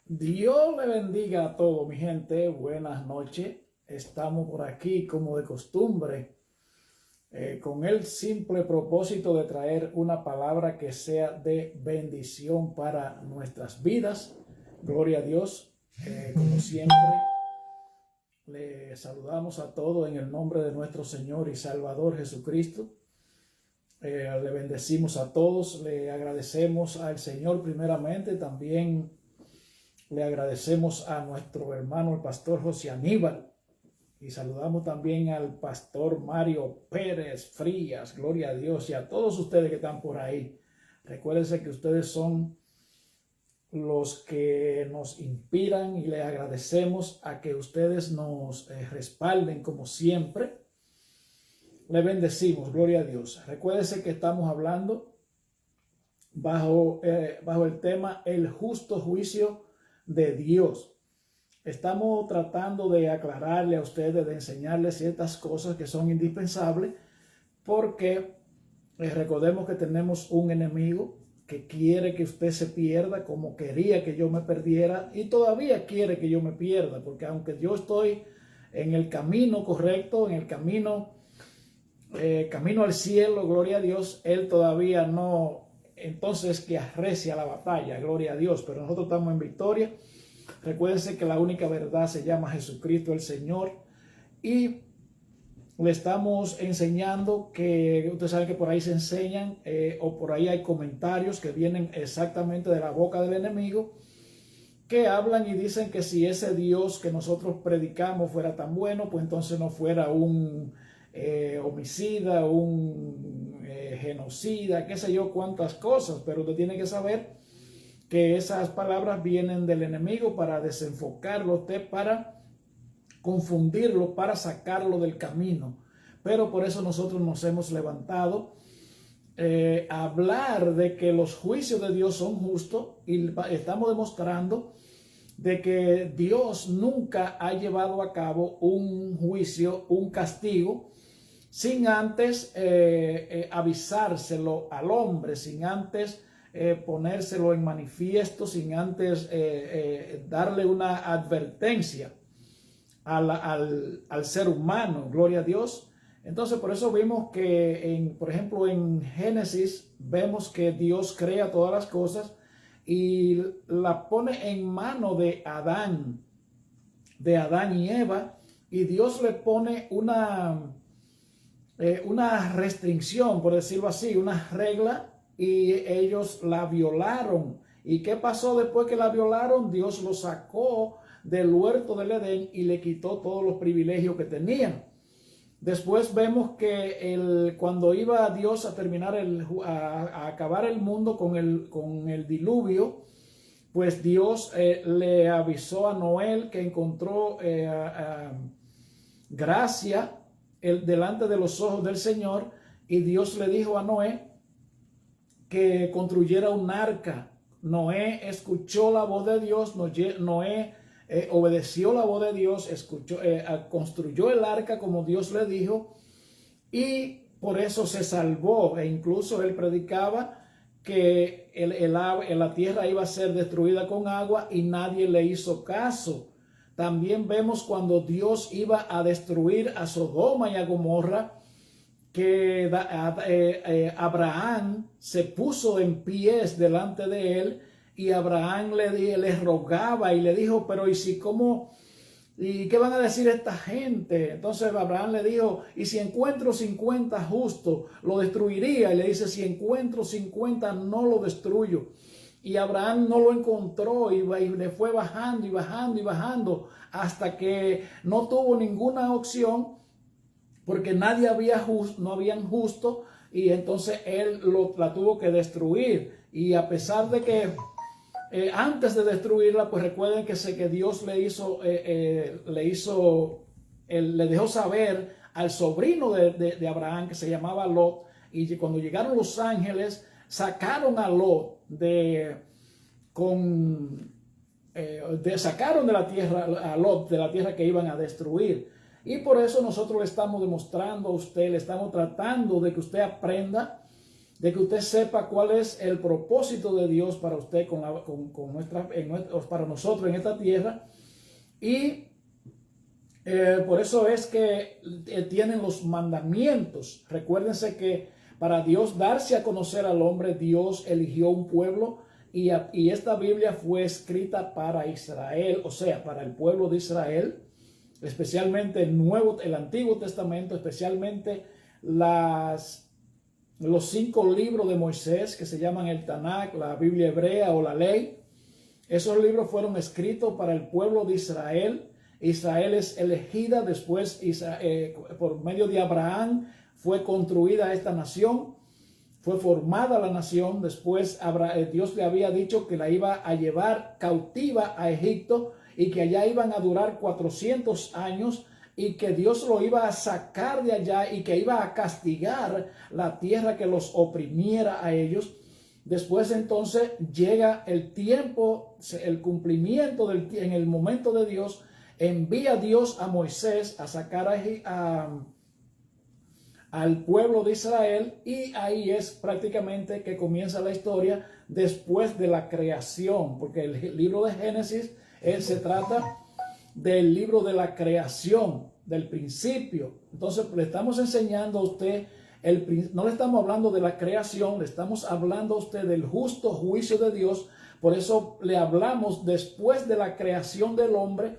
Dios le bendiga a todos, mi gente. Buenas noches. Estamos por aquí como de costumbre, con el simple propósito de traer una palabra que sea de bendición para nuestras vidas. Gloria a Dios. Como siempre, le saludamos a todos en el nombre de nuestro Señor y Salvador Jesucristo. Le bendecimos a todos, le agradecemos al Señor primeramente, también le agradecemos a nuestro hermano el pastor José Aníbal y saludamos también al pastor Mario Pérez Frías, gloria a Dios, y a todos ustedes que están por ahí. Recuérdense que ustedes son los que nos inspiran y les agradecemos a que ustedes nos respalden como siempre. Le bendecimos, gloria a Dios. Recuérdense que estamos hablando bajo el tema el justo juicio de Dios. Estamos tratando de aclararle a ustedes, de enseñarles ciertas cosas que son indispensables, porque recordemos que tenemos un enemigo que quiere que usted se pierda, como quería que yo me perdiera y todavía quiere que yo me pierda, porque aunque yo estoy en el camino correcto, en el camino al cielo, gloria a Dios, él todavía no, entonces que arrecia la batalla, gloria a Dios, pero nosotros estamos en victoria. Recuérdense que la única verdad se llama Jesucristo el Señor, y le estamos enseñando que ustedes saben que por ahí se enseñan o por ahí hay comentarios que vienen exactamente de la boca del enemigo, que hablan y dicen que si ese Dios que nosotros predicamos fuera tan bueno, pues entonces no fuera un homicida, un genocida, qué sé yo cuántas cosas. Pero usted tiene que saber que esas palabras vienen del enemigo para desenfocarlo usted, para confundirlo, para sacarlo del camino. Pero por eso nosotros nos hemos levantado a hablar de que los juicios de Dios son justos, y estamos demostrando de que Dios nunca ha llevado a cabo un juicio, un castigo, sin antes avisárselo al hombre, sin antes ponérselo en manifiesto, sin antes darle una advertencia al ser humano, gloria a Dios. Entonces por eso vimos que, por ejemplo, en Génesis vemos que Dios crea todas las cosas y la pone en mano de Adán y Eva, y Dios le pone una restricción, por decirlo así, una regla, y ellos la violaron. ¿Y qué pasó después que la violaron? Dios lo sacó del huerto del Edén y le quitó todos los privilegios que tenían. Después vemos que cuando iba Dios a terminar, a acabar el mundo con el diluvio, pues Dios le avisó a Noé que encontró gracia delante de los ojos del Señor, y Dios le dijo a Noé que construyera un arca. Noé escuchó la voz de Dios, Noé obedeció la voz de Dios, construyó el arca como Dios le dijo, y por eso se salvó. E incluso él predicaba que la tierra iba a ser destruida con agua, y nadie le hizo caso. También vemos cuando Dios iba a destruir a Sodoma y a Gomorra, que Abraham se puso en pies delante de él, y Abraham le rogaba y le dijo, pero ¿y qué van a decir esta gente? Entonces Abraham le dijo, y si encuentro 50 justos, lo destruiría. Y le dice, si encuentro 50, no lo destruyo. Y Abraham no lo encontró, y le fue bajando y bajando y bajando hasta que no tuvo ninguna opción, porque no habían justo, y entonces él la tuvo que destruir. Y a pesar de que antes de destruirla, pues recuerden que Dios le dejó saber al sobrino de Abraham, que se llamaba Lot, y cuando llegaron los ángeles, sacaron a Lot sacaron de la tierra a Lot, de la tierra que iban a destruir. Y por eso nosotros le estamos demostrando a usted, le estamos tratando de que usted aprenda de que usted sepa cuál es el propósito de Dios para usted para nosotros en esta tierra. Y por eso es que tienen los mandamientos. Recuérdense que para Dios darse a conocer al hombre, Dios eligió un pueblo y esta Biblia fue escrita para Israel, o sea, para el pueblo de Israel, especialmente el Antiguo Testamento, especialmente los 5 libros de Moisés que se llaman el Tanakh, la Biblia hebrea o la ley. Esos libros fueron escritos para el pueblo de Israel. Israel es elegida después, por medio de Abraham fue construida esta nación, fue formada la nación. Después Dios le había dicho que la iba a llevar cautiva a Egipto y que allá iban a durar 400 años y que Dios lo iba a sacar de allá y que iba a castigar la tierra que los oprimiera a ellos. Después entonces llega el tiempo, el cumplimiento en el momento de Dios. Envía Dios a Moisés a sacar al pueblo de Israel, y ahí es prácticamente que comienza la historia después de la creación, porque el libro de Génesis se trata del libro de la creación, del principio. Entonces le estamos enseñando a usted, no le estamos hablando de la creación, le estamos hablando a usted del justo juicio de Dios. Por eso le hablamos después de la creación del hombre,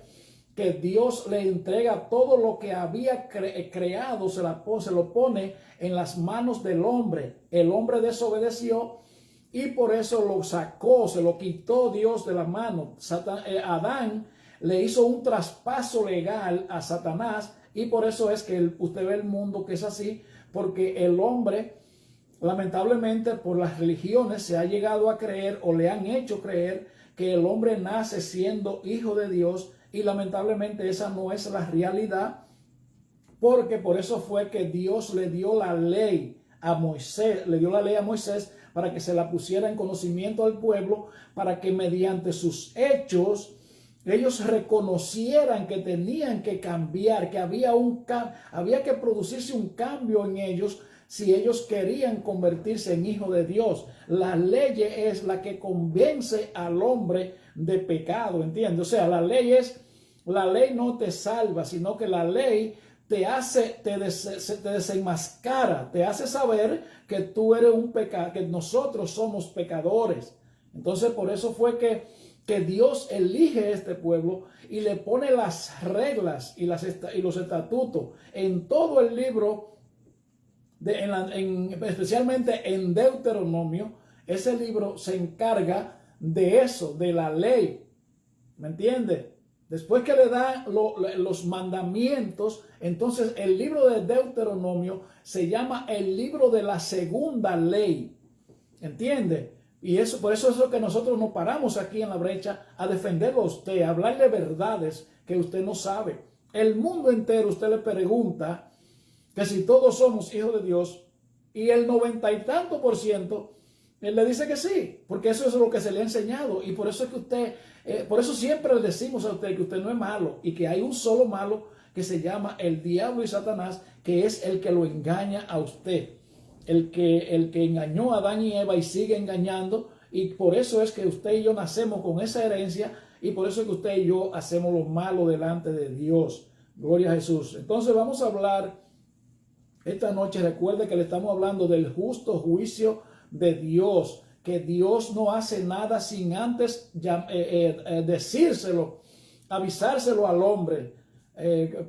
que Dios le entrega todo lo que había creado, se lo pone en las manos del hombre. El hombre desobedeció y por eso lo sacó, se lo quitó Dios de la mano. Adán le hizo un traspaso legal a Satanás, y por eso es que usted ve el mundo que es así, porque el hombre, lamentablemente, por las religiones se ha llegado a creer, o le han hecho creer, que el hombre nace siendo hijo de Dios, y lamentablemente esa no es la realidad, porque por eso fue que Dios le dio la ley a Moisés, para que se la pusiera en conocimiento al pueblo, para que mediante sus hechos ellos reconocieran que tenían que cambiar, que había que producirse un cambio en ellos si ellos querían convertirse en hijos de Dios. La ley es la que convence al hombre de pecado, ¿entiendes? O sea, la ley no te salva, sino que la ley te desenmascara, te hace saber que tú eres un pecado, que nosotros somos pecadores. Entonces, por eso fue que Dios elige este pueblo y le pone las reglas y los estatutos en todo el libro, especialmente en Deuteronomio. Ese libro se encarga de eso, de la ley. ¿Me entiende? Después que le da los mandamientos, entonces el libro de Deuteronomio se llama el libro de la segunda ley. ¿Entiende? Y por eso es lo que nosotros nos paramos aquí en La Brecha a defenderlo a usted, a hablarle verdades que usted no sabe. El mundo entero usted le pregunta que si todos somos hijos de Dios, y el 90 y tanto %, él le dice que sí, porque eso es lo que se le ha enseñado. Y por eso es que por eso siempre le decimos a usted que usted no es malo, y que hay un solo malo que se llama el diablo y Satanás, que es el que lo engaña a usted. El que engañó a Adán y Eva y sigue engañando, y por eso es que usted y yo nacemos con esa herencia, y por eso es que usted y yo hacemos lo malo delante de Dios. Gloria a Jesús. Entonces vamos a hablar esta noche. Recuerde que le estamos hablando del justo juicio de Dios, que Dios no hace nada sin antes decírselo, avisárselo al hombre.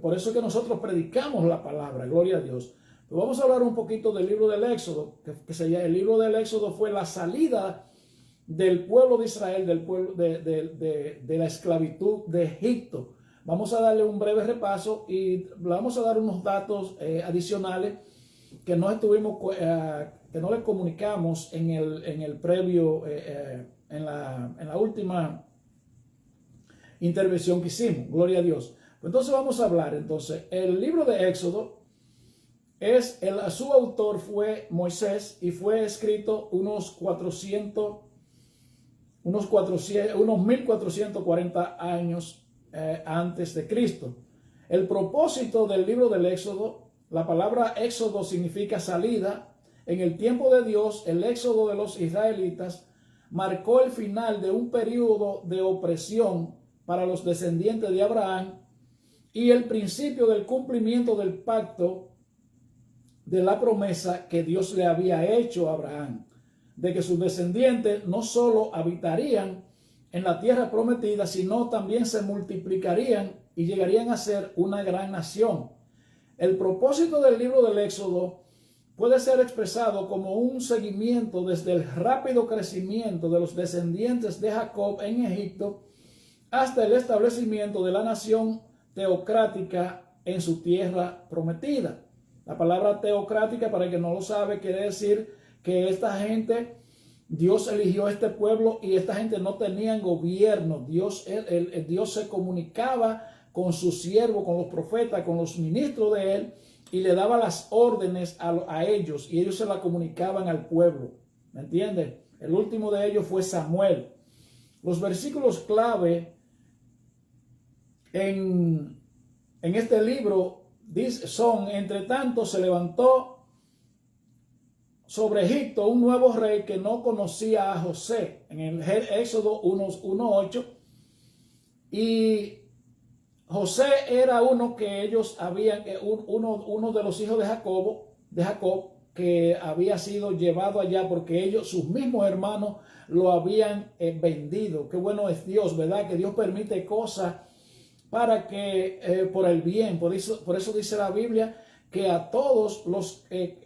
Por eso es que nosotros predicamos la palabra. Gloria a Dios. Pero vamos a hablar un poquito del libro del Éxodo, el libro del Éxodo fue la salida del pueblo de Israel, del pueblo de la esclavitud de Egipto. Vamos a darle un breve repaso y vamos a dar unos datos adicionales que no le comunicamos en el previo, en la última intervención que hicimos. Gloria a Dios. Entonces vamos a hablar. Entonces, el libro de Éxodo su autor fue Moisés, y fue escrito unos 1440 años antes de Cristo. El propósito del libro del Éxodo, la palabra Éxodo significa salida, en el tiempo de Dios, el éxodo de los israelitas marcó el final de un periodo de opresión para los descendientes de Abraham y el principio del cumplimiento del pacto de la promesa que Dios le había hecho a Abraham, de que sus descendientes no solo habitarían en la tierra prometida, sino también se multiplicarían y llegarían a ser una gran nación. El propósito del libro del Éxodo puede ser expresado como un seguimiento desde el rápido crecimiento de los descendientes de Jacob en Egipto hasta el establecimiento de la nación teocrática en su tierra prometida. La palabra teocrática, para el que no lo sabe, quiere decir que esta gente, Dios eligió este pueblo y esta gente no tenía gobierno. Dios se comunicaba con su siervo, con los profetas, con los ministros de él, y le daba las órdenes a ellos, y ellos se las comunicaban al pueblo. ¿Me entienden? El último de ellos fue Samuel. Los versículos clave en este libro son: entre tanto se levantó sobre Egipto un nuevo rey que no conocía a José, en el Éxodo 1:8, y José era uno que ellos habían, uno de los hijos de Jacob, que había sido llevado allá porque ellos, sus mismos hermanos, lo habían vendido. Qué bueno es Dios, ¿verdad? Que Dios permite cosas para que, por el bien. Por eso dice la Biblia que a todos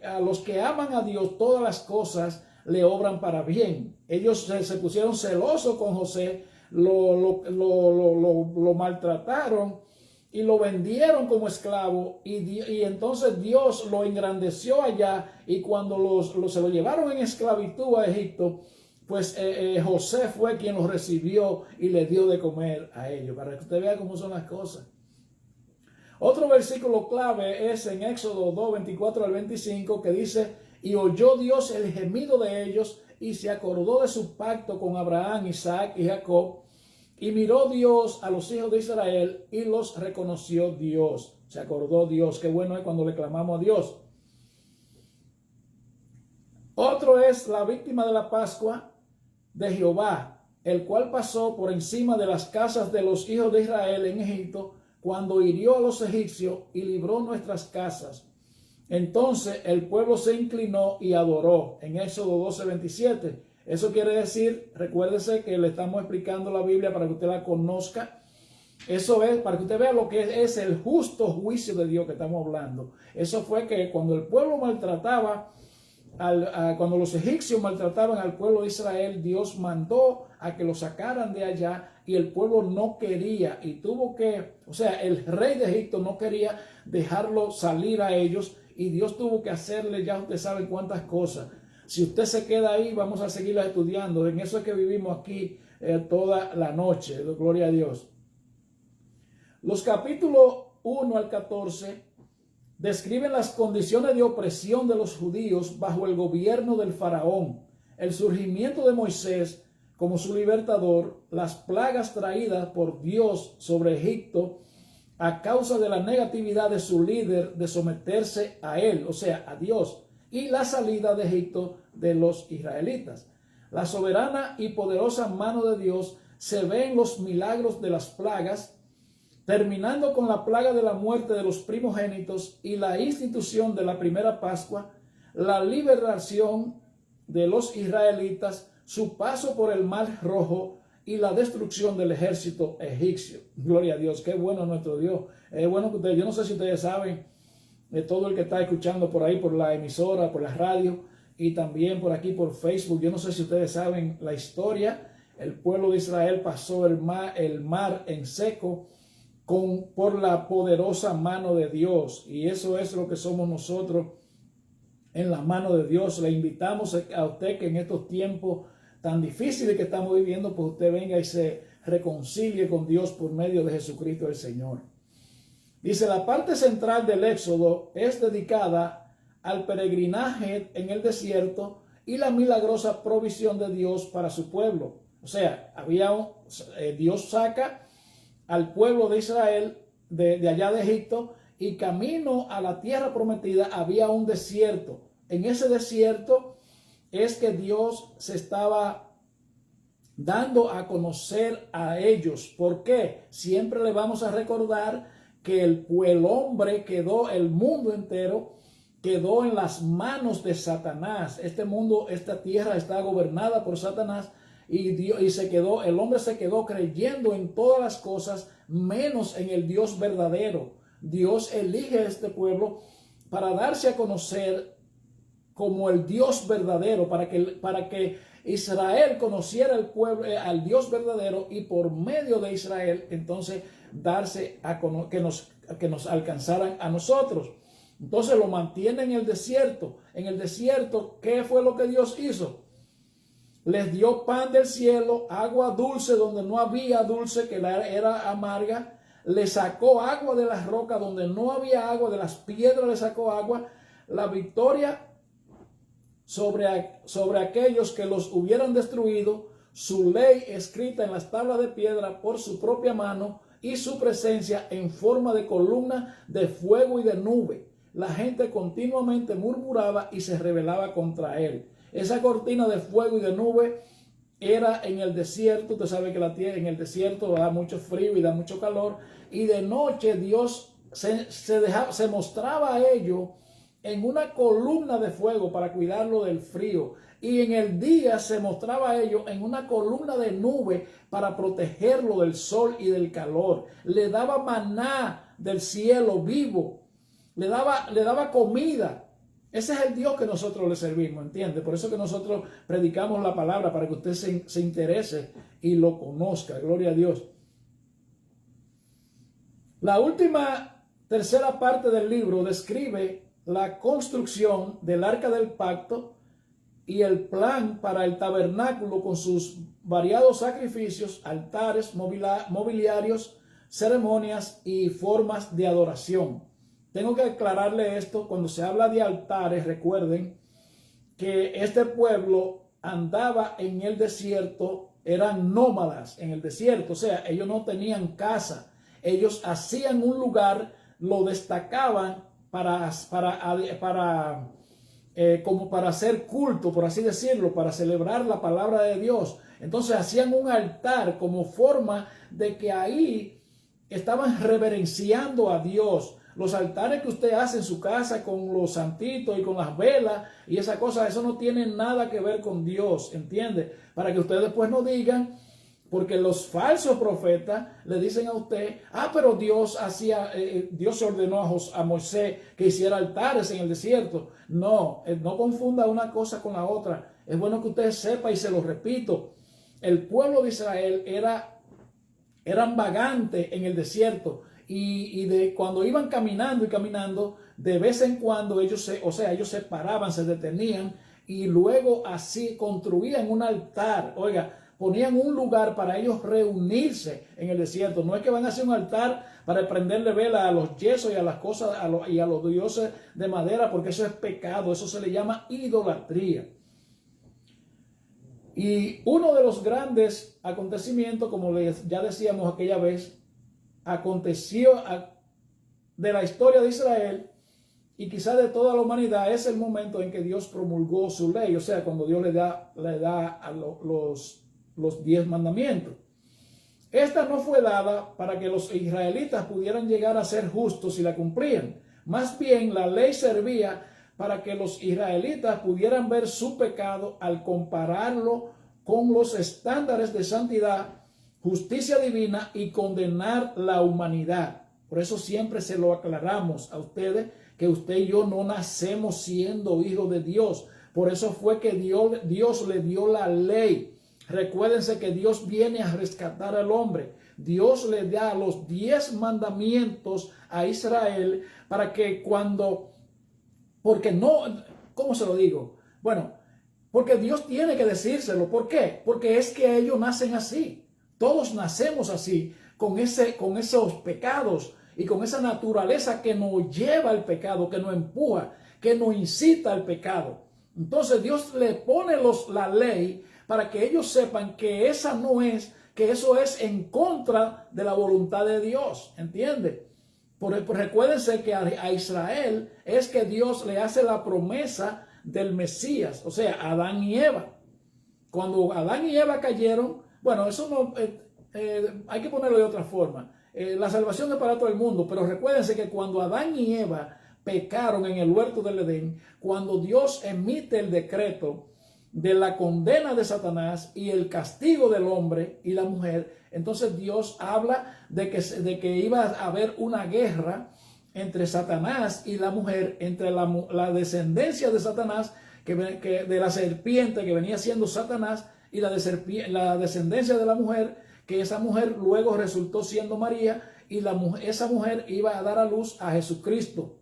a los que aman a Dios, todas las cosas le obran para bien. Ellos se pusieron celosos con José, lo maltrataron y lo vendieron como esclavo, y entonces Dios lo engrandeció allá, y cuando se lo llevaron en esclavitud a Egipto, pues José fue quien los recibió y le dio de comer a ellos, para que usted vea cómo son las cosas. Otro versículo clave es en Éxodo 2:24 al 25, que dice: y oyó Dios el gemido de ellos, y se acordó de su pacto con Abraham, Isaac y Jacob, y miró Dios a los hijos de Israel y los reconoció Dios. Se acordó Dios. Qué bueno es cuando le clamamos a Dios. Otro es la víctima de la Pascua de Jehová, el cual pasó por encima de las casas de los hijos de Israel en Egipto, cuando hirió a los egipcios y libró nuestras casas. Entonces el pueblo se inclinó y adoró, en Éxodo 12:27. Eso quiere decir, recuérdese que le estamos explicando la Biblia para que usted la conozca. Eso es para que usted vea lo que es el justo juicio de Dios que estamos hablando. Eso fue que cuando el pueblo maltrataba, cuando los egipcios maltrataban al pueblo de Israel, Dios mandó a que lo sacaran de allá, y el pueblo no quería, y el rey de Egipto no quería dejarlo salir a ellos, y Dios tuvo que hacerle, ya usted sabe cuántas cosas. Si usted se queda ahí, vamos a seguirla estudiando. En eso es que vivimos aquí toda la noche. Gloria a Dios. Los capítulos 1 al 14 describen las condiciones de opresión de los judíos bajo el gobierno del faraón, el surgimiento de Moisés como su libertador, las plagas traídas por Dios sobre Egipto a causa de la negatividad de su líder de someterse a él, o sea, a Dios, y la salida de Egipto de los israelitas. La soberana y poderosa mano de Dios se ve en los milagros de las plagas, terminando con la plaga de la muerte de los primogénitos y la institución de la primera Pascua, la liberación de los israelitas, su paso por el Mar Rojo y la destrucción del ejército egipcio. Gloria a Dios, qué bueno nuestro Dios. Es bueno que ustedes, yo no sé si ustedes saben, todo el que está escuchando por ahí, por la emisora, por la radio, y también por aquí por Facebook, yo no sé si ustedes saben la historia. El pueblo de Israel pasó el mar en seco por la poderosa mano de Dios, y eso es lo que somos nosotros en la mano de Dios. Le invitamos a usted que en estos tiempos tan difíciles que estamos viviendo, pues usted venga y se reconcilie con Dios por medio de Jesucristo el Señor. Dice: la parte central del Éxodo es dedicada al peregrinaje en el desierto y la milagrosa provisión de Dios para su pueblo. O sea, Dios saca al pueblo de Israel de allá de Egipto, y camino a la tierra prometida había un desierto. en ese desierto es que Dios se estaba dando a conocer a ellos. ¿Por qué? Siempre le vamos a recordar que el hombre quedó, el mundo entero quedó en las manos de Satanás. Este mundo, esta tierra está gobernada por Satanás y se quedó, el hombre se quedó creyendo en todas las cosas menos en el Dios verdadero. Dios elige a este pueblo para darse a conocer como el Dios verdadero, para que Israel conociera el pueblo, al Dios verdadero, y por medio de Israel entonces darse a que nos alcanzaran a nosotros. Entonces lo mantiene en el desierto. En el desierto, ¿qué fue lo que Dios hizo? Les dio pan del cielo, agua dulce donde no había dulce, que era amarga. Le sacó agua de las rocas donde no había agua, de las piedras le sacó agua. La victoria sobre aquellos que los hubieran destruido, su ley escrita en las tablas de piedra por su propia mano y su presencia en forma de columna de fuego y de nube. La gente continuamente murmuraba y se rebelaba contra él. Esa cortina de fuego y de nube era en el desierto. Usted sabe que la tierra en el desierto da mucho frío y da mucho calor. Y de noche Dios se mostraba a ellos en una columna de fuego para cuidarlo del frío. Y en el día se mostraba a ellos en una columna de nube para protegerlo del sol y del calor. Le daba maná del cielo vivo. Le daba comida. Ese es el Dios que nosotros le servimos, ¿entiende? Por eso que nosotros predicamos la palabra, para que usted se interese y lo conozca. Gloria a Dios. La última tercera parte del libro describe la construcción del arca del pacto y el plan para el tabernáculo con sus variados sacrificios, altares, mobiliarios, ceremonias y formas de adoración. Tengo que aclararle esto. Cuando se habla de altares, recuerden que este pueblo andaba en el desierto, eran nómadas en el desierto, o sea, ellos no tenían casa. Ellos hacían un lugar, lo destacaban como para hacer culto, por así decirlo, para celebrar la palabra de Dios. Entonces hacían un altar como forma de que ahí estaban reverenciando a Dios. Los altares que usted hace en su casa con los santitos y con las velas y esas cosas, eso no tiene nada que ver con Dios, ¿entiende? Para que ustedes después no digan, porque los falsos profetas le dicen a usted, pero Dios ordenó a Moisés que hiciera altares en el desierto. No, no confunda una cosa con la otra. Es bueno que usted sepa, y se lo repito, el pueblo de Israel eran vagantes en el desierto. Y cuando iban caminando y caminando, de vez en cuando ellos se paraban, se detenían y luego así construían un altar. Oiga, ponían un lugar para ellos reunirse en el desierto. No es que van a hacer un altar para prenderle vela a los yesos y a las cosas y a los dioses de madera, porque eso es pecado. Eso se le llama idolatría. Y uno de los grandes acontecimientos, como ya decíamos aquella vez, aconteció de la historia de Israel y quizás de toda la humanidad, es el momento en que Dios promulgó su ley, o sea, cuando Dios le da a los 10 mandamientos. Esta no fue dada para que los israelitas pudieran llegar a ser justos si la cumplían. Más bien, la ley servía para que los israelitas pudieran ver su pecado al compararlo con los estándares de santidad, justicia divina y condenar la humanidad. Por eso siempre se lo aclaramos a ustedes, que usted y yo no nacemos siendo hijos de Dios. Por eso fue que Dios le dio la ley. Recuérdense que Dios viene a rescatar al hombre. Dios le da los 10 mandamientos a Israel para que porque no, ¿cómo se lo digo? Bueno, porque Dios tiene que decírselo. ¿Por qué? Porque es que ellos nacen así. Todos nacemos así, con esos pecados y con esa naturaleza que nos lleva al pecado, que nos empuja, que nos incita al pecado. Entonces Dios le pone la ley para que ellos sepan que que eso es en contra de la voluntad de Dios, ¿entiende? Recuérdense que a Israel es que Dios le hace la promesa del Mesías, o sea, Adán y Eva. Cuando Adán y Eva cayeron, bueno, eso no, hay que ponerlo de otra forma. La salvación es para todo el mundo, pero recuérdense que cuando Adán y Eva pecaron en el huerto del Edén, cuando Dios emite el decreto de la condena de Satanás y el castigo del hombre y la mujer, entonces Dios habla de que iba a haber una guerra entre Satanás y la mujer, entre la descendencia de Satanás, de la serpiente que venía siendo Satanás, y la descendencia de la mujer, que esa mujer luego resultó siendo María, y esa mujer iba a dar a luz a Jesucristo.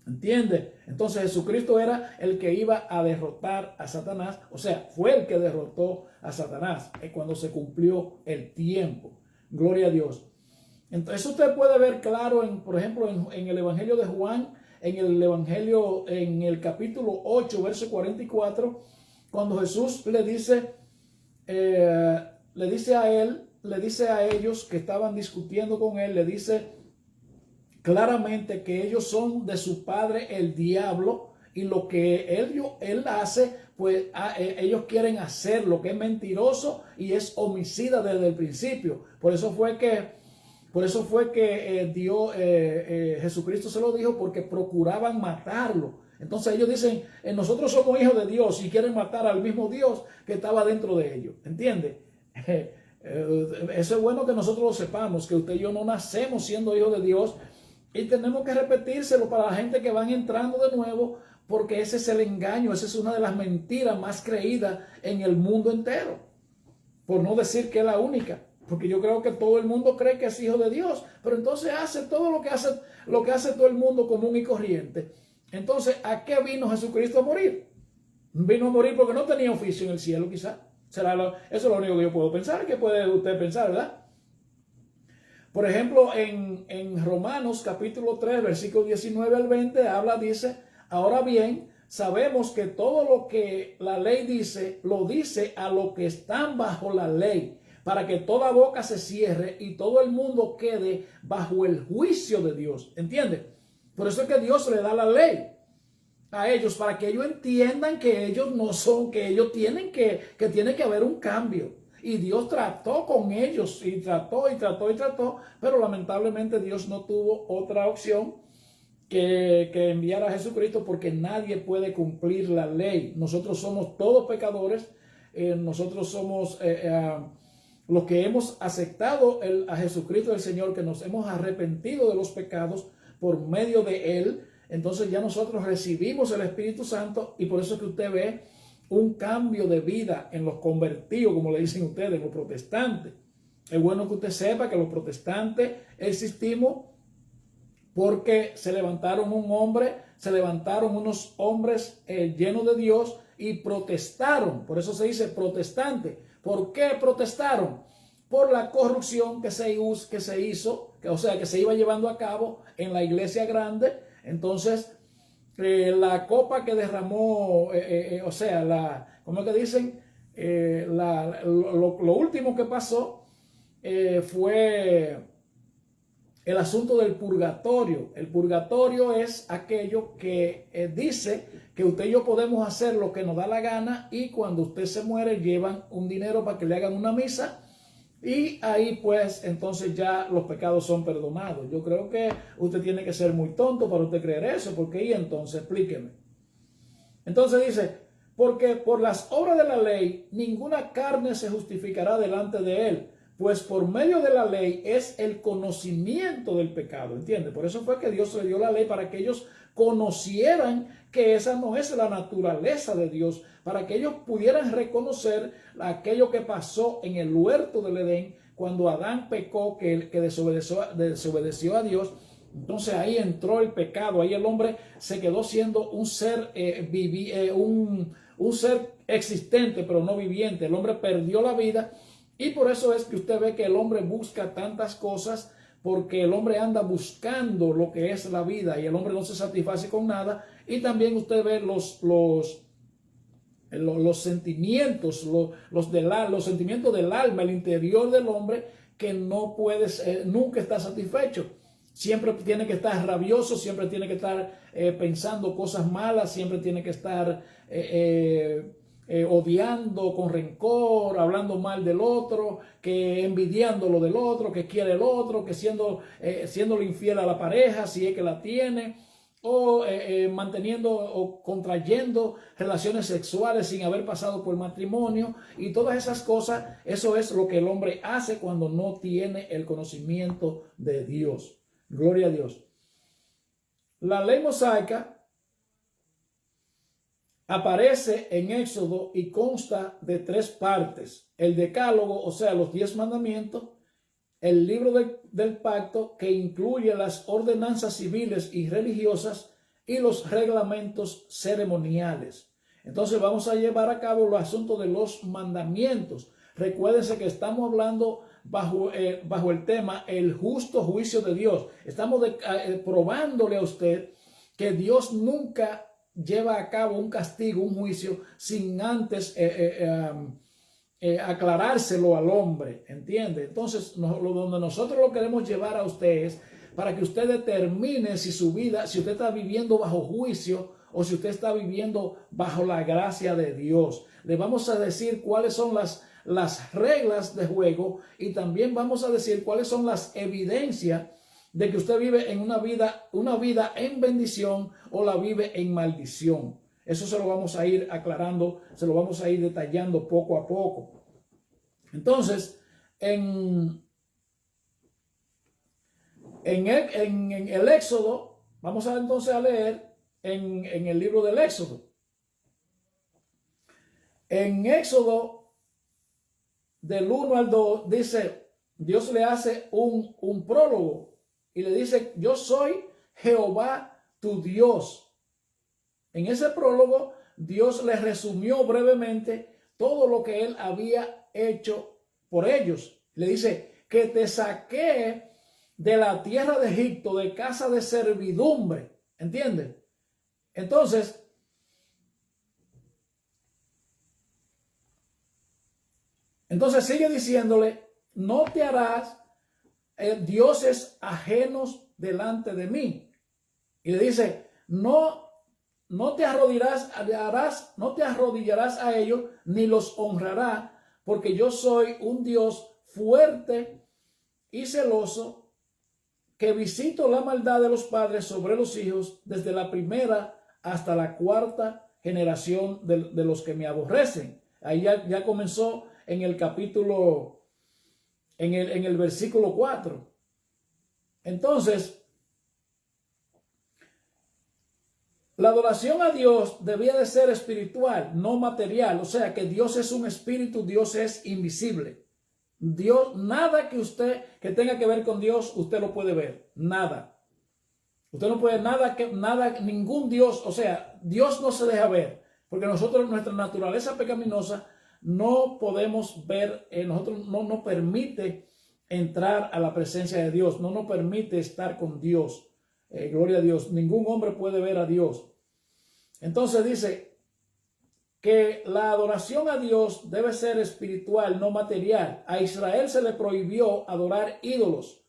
¿Entiende? Entonces Jesucristo era el que iba a derrotar a Satanás, o sea, fue el que derrotó a Satanás cuando se cumplió el tiempo. Gloria a Dios. Entonces usted puede ver claro, por ejemplo, en el Evangelio de Juan, en el capítulo 8, verso 44, cuando Jesús le dice a ellos que estaban discutiendo con él, le dice claramente que ellos son de su padre el diablo, y lo que él hace, pues ellos quieren hacer lo que es mentiroso y es homicida desde el principio. Por eso fue que Jesucristo se lo dijo, porque procuraban matarlo. Entonces ellos dicen, nosotros somos hijos de Dios, y quieren matar al mismo Dios que estaba dentro de ellos. ¿Entiende? Eso es bueno que nosotros lo sepamos, que usted y yo no nacemos siendo hijos de Dios, y tenemos que repetírselo para la gente que van entrando de nuevo, porque ese es el engaño, esa es una de las mentiras más creídas en el mundo entero, por no decir que es la única. Porque yo creo que todo el mundo cree que es hijo de Dios, pero entonces hace todo lo que hace todo el mundo común y corriente. Entonces, ¿a qué vino Jesucristo a morir? Vino a morir porque no tenía oficio en el cielo, quizá. Eso es lo único que yo puedo pensar. ¿Qué puede usted pensar, verdad? Por ejemplo, en Romanos capítulo 3, versículo 19 al 20, dice, ahora bien, sabemos que todo lo que la ley dice, lo dice a los que están bajo la ley, para que toda boca se cierre y todo el mundo quede bajo el juicio de Dios. ¿Entiende? Por eso es que Dios le da la ley a ellos, para que ellos entiendan que ellos no son, que ellos tiene que haber un cambio. Y Dios trató con ellos, y trató, pero lamentablemente Dios no tuvo otra opción que enviar a Jesucristo, porque nadie puede cumplir la ley. Nosotros somos todos pecadores, nosotros somos los que hemos aceptado a Jesucristo el Señor, que nos hemos arrepentido de los pecados por medio de Él. Entonces ya nosotros recibimos el Espíritu Santo, y por eso es que usted ve un cambio de vida en los convertidos, como le dicen ustedes, en los protestantes. Es bueno que usted sepa que los protestantes existimos porque se levantaron unos hombres llenos de Dios y protestaron. Por eso se dice protestante. ¿Por qué protestaron? Por la corrupción que se hizo, o sea, que se iba llevando a cabo en la iglesia grande. Entonces, la copa que derramó, o sea, ¿cómo es que dicen? Lo último que pasó fue el asunto del purgatorio. El purgatorio es aquello que dice que usted y yo podemos hacer lo que nos da la gana, y cuando usted se muere llevan un dinero para que le hagan una misa, y ahí pues entonces ya los pecados son perdonados. Yo creo que usted tiene que ser muy tonto para usted creer eso, porque y entonces explíqueme. Entonces dice, porque por las obras de la ley ninguna carne se justificará delante de él, pues por medio de la ley es el conocimiento del pecado. ¿Entiende? Por eso fue que Dios le dio la ley, para que ellos conocieran que esa no es la naturaleza de Dios, para que ellos pudieran reconocer aquello que pasó en el huerto del Edén, cuando Adán pecó, que desobedeció a Dios. Entonces ahí entró el pecado, ahí el hombre se quedó siendo un ser, un ser existente, pero no viviente. El hombre perdió la vida, y por eso es que usted ve que el hombre busca tantas cosas, porque el hombre anda buscando lo que es la vida, y el hombre no se satisface con nada. Y también usted ve los sentimientos, los sentimientos del alma, el interior del hombre, que no puede nunca está satisfecho. siempre tiene que estar rabioso, siempre tiene que estar pensando cosas malas, siempre tiene que estar odiando con rencor, hablando mal del otro, que envidiando lo del otro, que quiere el otro, que siéndole infiel a la pareja si es que la tiene, o manteniendo o contrayendo relaciones sexuales sin haber pasado por matrimonio, y todas esas cosas. Eso es lo que el hombre hace cuando no tiene el conocimiento de Dios. Gloria a Dios. La ley mosaica aparece en Éxodo y consta de 3 partes: el decálogo, o sea, los 10 mandamientos; el libro del pacto, que incluye las ordenanzas civiles y religiosas; y los reglamentos ceremoniales. Entonces vamos a llevar a cabo los asuntos de los mandamientos. Recuérdense que estamos hablando bajo el tema el justo juicio de Dios. Estamos probándole a usted que Dios nunca lleva a cabo un castigo, un juicio, sin antes aclarárselo al hombre, ¿entiende? Entonces, donde nosotros lo queremos llevar a ustedes para que usted determine si su vida, si usted está viviendo bajo juicio o si usted está viviendo bajo la gracia de Dios. Le vamos a decir cuáles son las reglas de juego, y también vamos a decir cuáles son las evidencias de que usted vive en una vida en bendición o la vive en maldición. Eso se lo vamos a ir aclarando, se lo vamos a ir detallando poco a poco. Entonces, en el Éxodo, vamos entonces a leer en el libro del Éxodo. En Éxodo, del 1 al 2, dice, Dios le hace un prólogo y le dice: yo soy Jehová tu Dios. En ese prólogo, Dios les resumió brevemente todo lo que él había hecho por ellos. Le dice: que te saqué de la tierra de Egipto, de casa de servidumbre. ¿Entiendes? Entonces sigue diciéndole: no te harás dioses ajenos delante de mí. Y le dice: no te arrodillarás a ellos, ni los honrarás, porque yo soy un Dios fuerte y celoso, que visito la maldad de los padres sobre los hijos, desde la primera hasta la 4ª generación de los que me aborrecen. Ahí ya comenzó en el capítulo, en el versículo 4. Entonces, la adoración a Dios debía de ser espiritual, no material. O sea, que Dios es un espíritu, Dios es invisible. Dios, nada que tenga que ver con Dios, usted lo puede ver. Nada. Usted no puede ningún Dios, o sea, Dios no se deja ver. Porque nosotros, nuestra naturaleza pecaminosa, no podemos ver, nosotros no nos permite entrar a la presencia de Dios, no nos permite estar con Dios. Gloria a Dios. Ningún hombre puede ver a Dios. Entonces dice que la adoración a Dios debe ser espiritual, no material. A Israel se le prohibió adorar ídolos,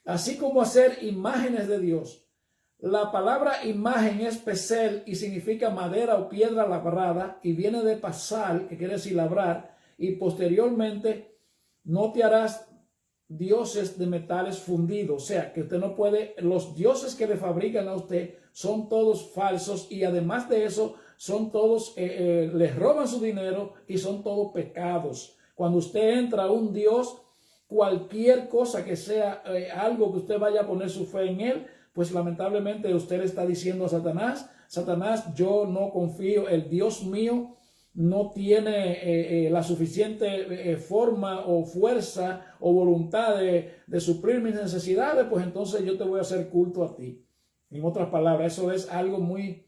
así como hacer imágenes de Dios. La palabra imagen es pesel y significa madera o piedra labrada, y viene de pasal, que quiere decir labrar, y posteriormente no te harás dioses de metales fundidos. O sea, que usted no puede, los dioses que le fabrican a usted son todos falsos, y además de eso son todos, les roban su dinero y son todos pecados. Cuando usted entra a un Dios, cualquier cosa que sea algo que usted vaya a poner su fe en él, pues lamentablemente usted le está diciendo a Satanás: Satanás, yo no confío, el Dios mío no tiene la suficiente forma o fuerza o voluntad de suplir mis necesidades, pues entonces yo te voy a hacer culto a ti. En otras palabras, eso es algo muy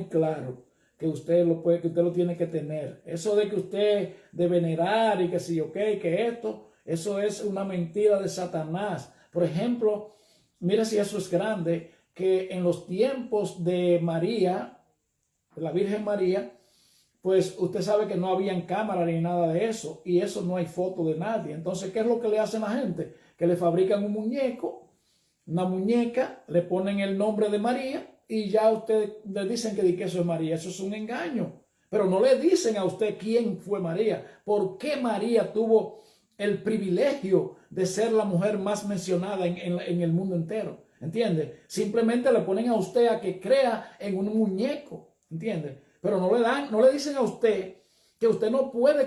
claro, que usted lo tiene que tener. Eso de que usted de venerar y que sí, que esto, eso es una mentira de Satanás. Por ejemplo, mira si eso es grande, que en los tiempos de María, de la Virgen María, pues usted sabe que no habían cámara ni nada de eso, y eso no hay foto de nadie. Entonces, ¿qué es lo que le hacen a la gente? Que le fabrican un muñeco, una muñeca, le ponen el nombre de María y ya usted le dicen que eso es María. Eso es un engaño. Pero no le dicen a usted quién fue María, por qué María tuvo el privilegio de ser la mujer más mencionada en el mundo entero. ¿Entiende? Simplemente le ponen a usted a que crea en un muñeco. ¿Entiende? Pero no le dicen a usted que usted no puede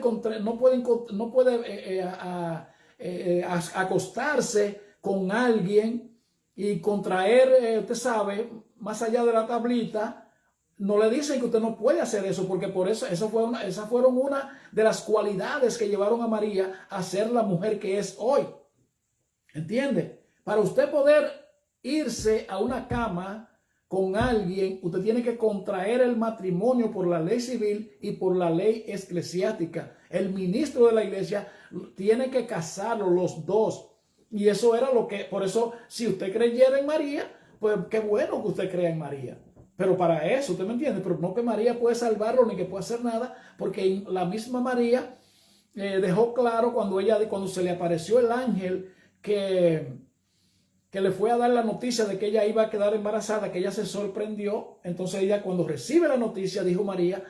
acostarse con alguien y contraer, usted sabe, más allá de la tablita. No le dicen que usted no puede hacer eso, porque por eso esas fueron una de las cualidades que llevaron a María a ser la mujer que es hoy. ¿Entiende? Para usted poder irse a una cama con alguien, usted tiene que contraer el matrimonio por la ley civil y por la ley eclesiástica. El ministro de la iglesia tiene que casarlos los dos. Y eso era por eso, si usted creyera en María, pues qué bueno que usted crea en María. Pero para eso, ¿usted me entiende? Pero no que María puede salvarlo ni que puede hacer nada, porque la misma María dejó claro cuando se le apareció el ángel que le fue a dar la noticia de que ella iba a quedar embarazada, que ella se sorprendió. Entonces ella, cuando recibe la noticia, dijo María: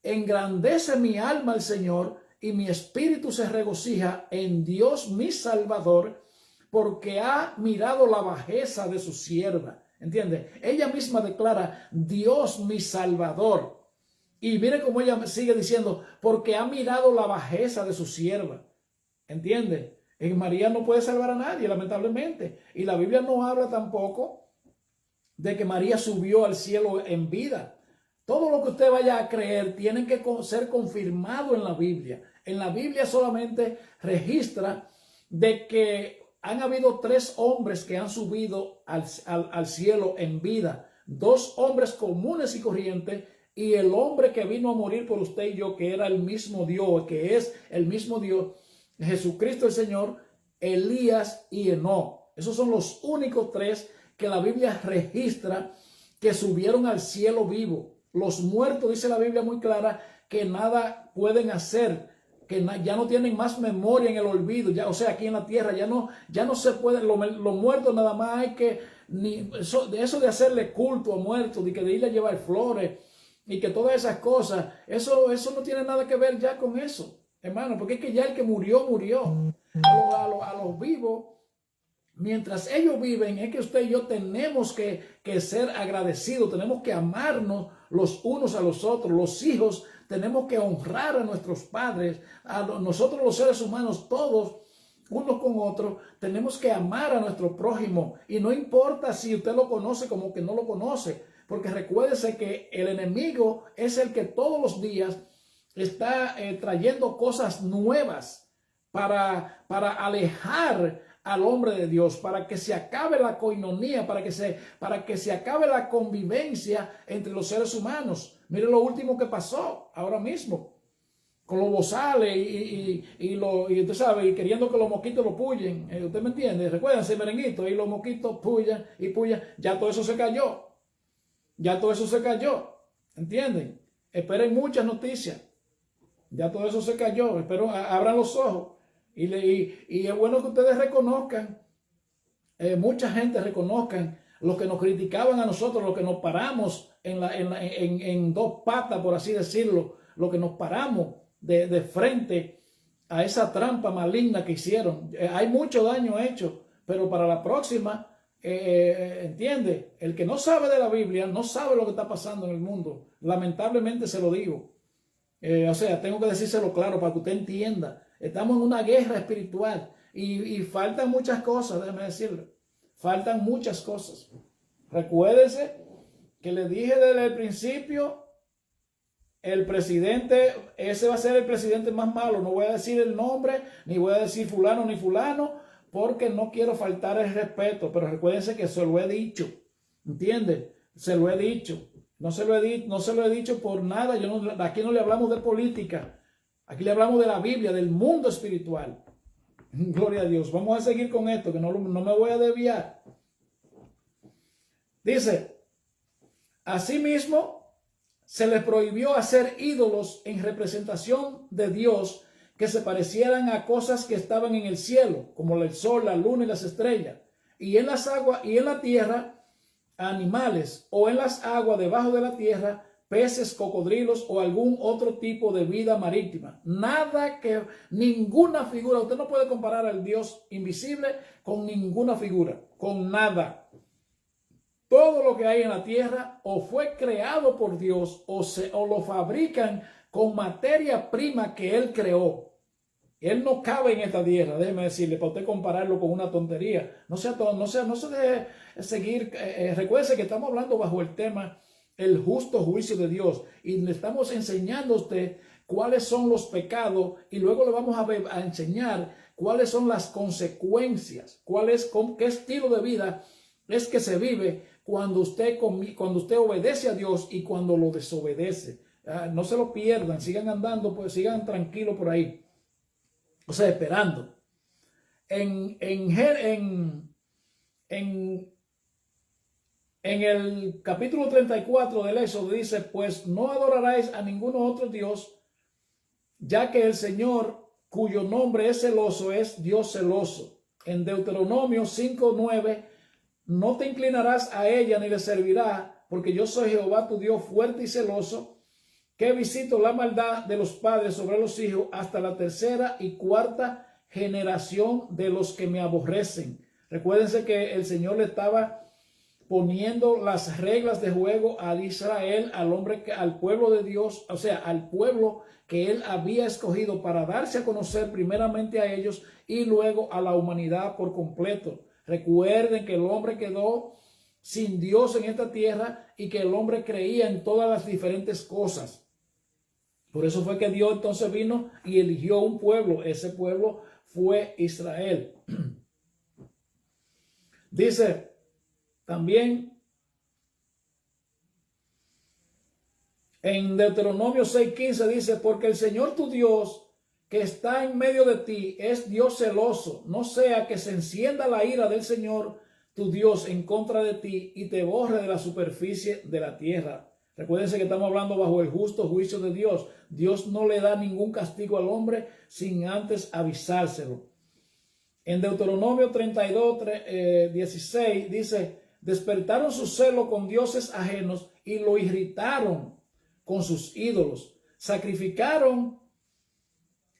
engrandece mi alma al Señor y mi espíritu se regocija en Dios mi Salvador, porque ha mirado la bajeza de su sierva. ¿Entiende? Ella misma declara: Dios mi Salvador. Y mire cómo ella sigue diciendo: porque ha mirado la bajeza de su sierva. ¿Entiende? María no puede salvar a nadie, lamentablemente. Y la Biblia no habla tampoco de que María subió al cielo en vida. Todo lo que usted vaya a creer tiene que ser confirmado en la Biblia. En la Biblia solamente registra de que han habido 3 hombres que han subido al cielo en vida. 2 hombres comunes y corrientes, y el hombre que vino a morir por usted y yo, que era el mismo Dios, que es el mismo Dios, Jesucristo el Señor, Elías y Enoc. Esos son los únicos 3 que la Biblia registra que subieron al cielo vivo. Los muertos, dice la Biblia muy clara, que nada pueden hacer, que ya no tienen más memoria en el olvido, ya, o sea, aquí en la tierra ya no se pueden, los muertos nada más hay que, eso de hacerle culto a muertos, de irle a llevar flores y que todas esas cosas, eso no tiene nada que ver ya con eso, hermano, porque es que ya el que murió. A los vivos, mientras ellos viven, es que usted y yo tenemos que ser agradecidos, tenemos que amarnos los unos a los otros. Los hijos tenemos que honrar a nuestros padres, a nosotros los seres humanos, todos unos con otros, tenemos que amar a nuestro prójimo. Y no importa si usted lo conoce como que no lo conoce, porque recuérdese que el enemigo es el que todos los días está trayendo cosas nuevas para alejar al hombre de Dios, para que se acabe la coinonía, para que se acabe la convivencia entre los seres humanos. Mire lo último que pasó ahora mismo con los bozales y usted sabe, queriendo que los mosquitos lo puyen. ¿Usted me entiende? Recuérdense, merenguito, y los mosquitos puyan y puyan. Ya todo eso se cayó. Ya todo eso se cayó. ¿Entienden? Esperen muchas noticias. Ya todo eso se cayó. Espero abran los ojos. Y es bueno que ustedes reconozcan, mucha gente reconozcan, los que nos criticaban a nosotros, los que nos paramos en 2 patas, por así decirlo, los que nos paramos de frente a esa trampa maligna que hicieron. Hay mucho daño hecho, pero para la próxima, entiende, el que no sabe de la Biblia no sabe lo que está pasando en el mundo. Lamentablemente se lo digo. O sea, tengo que decírselo claro para que usted entienda. Estamos en una guerra espiritual y faltan muchas cosas, déjeme decirle. Faltan muchas cosas. Recuérdese que le dije desde el principio, el presidente, ese va a ser el presidente más malo. No voy a decir el nombre, ni voy a decir fulano ni fulano, porque no quiero faltar el respeto. Pero recuérdense que se lo he dicho. ¿Entiende? Se lo he dicho. No se lo he dicho por nada. Aquí no le hablamos de política. Aquí le hablamos de la Biblia, del mundo espiritual. Gloria a Dios. Vamos a seguir con esto, que no me voy a desviar. Dice: asimismo, se les prohibió hacer ídolos en representación de Dios que se parecieran a cosas que estaban en el cielo, como el sol, la luna y las estrellas, y en las aguas y en la tierra, animales, o en las aguas debajo de la tierra, peces, cocodrilos o algún otro tipo de vida marítima. Nada que, ninguna figura, usted no puede comparar al Dios invisible con ninguna figura, con nada. Todo lo que hay en la tierra o fue creado por Dios o lo fabrican con materia prima que Él creó. Él no cabe en esta tierra, déjeme decirle, para usted compararlo con una tontería. No se deje seguir. Recuerde que estamos hablando bajo el tema el justo juicio de Dios y le estamos enseñando a usted cuáles son los pecados y luego le vamos a enseñar cuáles son las consecuencias, qué estilo de vida es que se vive cuando usted obedece a Dios y cuando lo desobedece. No se lo pierdan, sigan andando, pues sigan tranquilos por ahí. O sea, esperando. En el capítulo 34 del Éxodo dice, pues no adoraréis a ningún otro Dios, ya que el Señor, cuyo nombre es celoso, es Dios celoso. En Deuteronomio 5:9, no te inclinarás a ella ni le servirás, porque yo soy Jehová tu Dios fuerte y celoso, que visito la maldad de los padres sobre los hijos hasta la tercera y cuarta generación de los que me aborrecen. Recuérdense que el Señor le estaba poniendo las reglas de juego a Israel, al pueblo de Dios, o sea, al pueblo que Él había escogido para darse a conocer primeramente a ellos y luego a la humanidad por completo. Recuerden que el hombre quedó sin Dios en esta tierra y que el hombre creía en todas las diferentes cosas. Por eso fue que Dios entonces vino y eligió un pueblo. Ese pueblo fue Israel. Dice también en Deuteronomio 6:15 dice, porque el Señor tu Dios que está en medio de ti es Dios celoso, no sea que se encienda la ira del Señor tu Dios en contra de ti y te borre de la superficie de la tierra. Recuérdense que estamos hablando bajo el justo juicio de Dios. Dios no le da ningún castigo al hombre sin antes avisárselo. En Deuteronomio 32:16 dice, despertaron su celo con dioses ajenos y lo irritaron con sus ídolos. Sacrificaron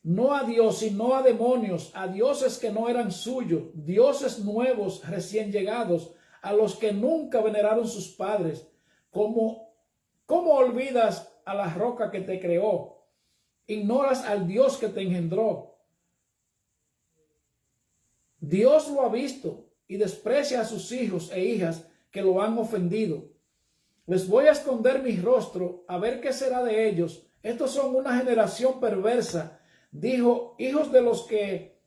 no a Dios, sino a demonios, a dioses que no eran suyos, dioses nuevos recién llegados, a los que nunca veneraron sus padres. ¿Cómo olvidas a la roca que te creó? Ignoras al Dios que te engendró. Dios lo ha visto y desprecia a sus hijos e hijas que lo han ofendido. Les voy a esconder mi rostro a ver qué será de ellos. Estos son una generación perversa, dijo, hijos de los que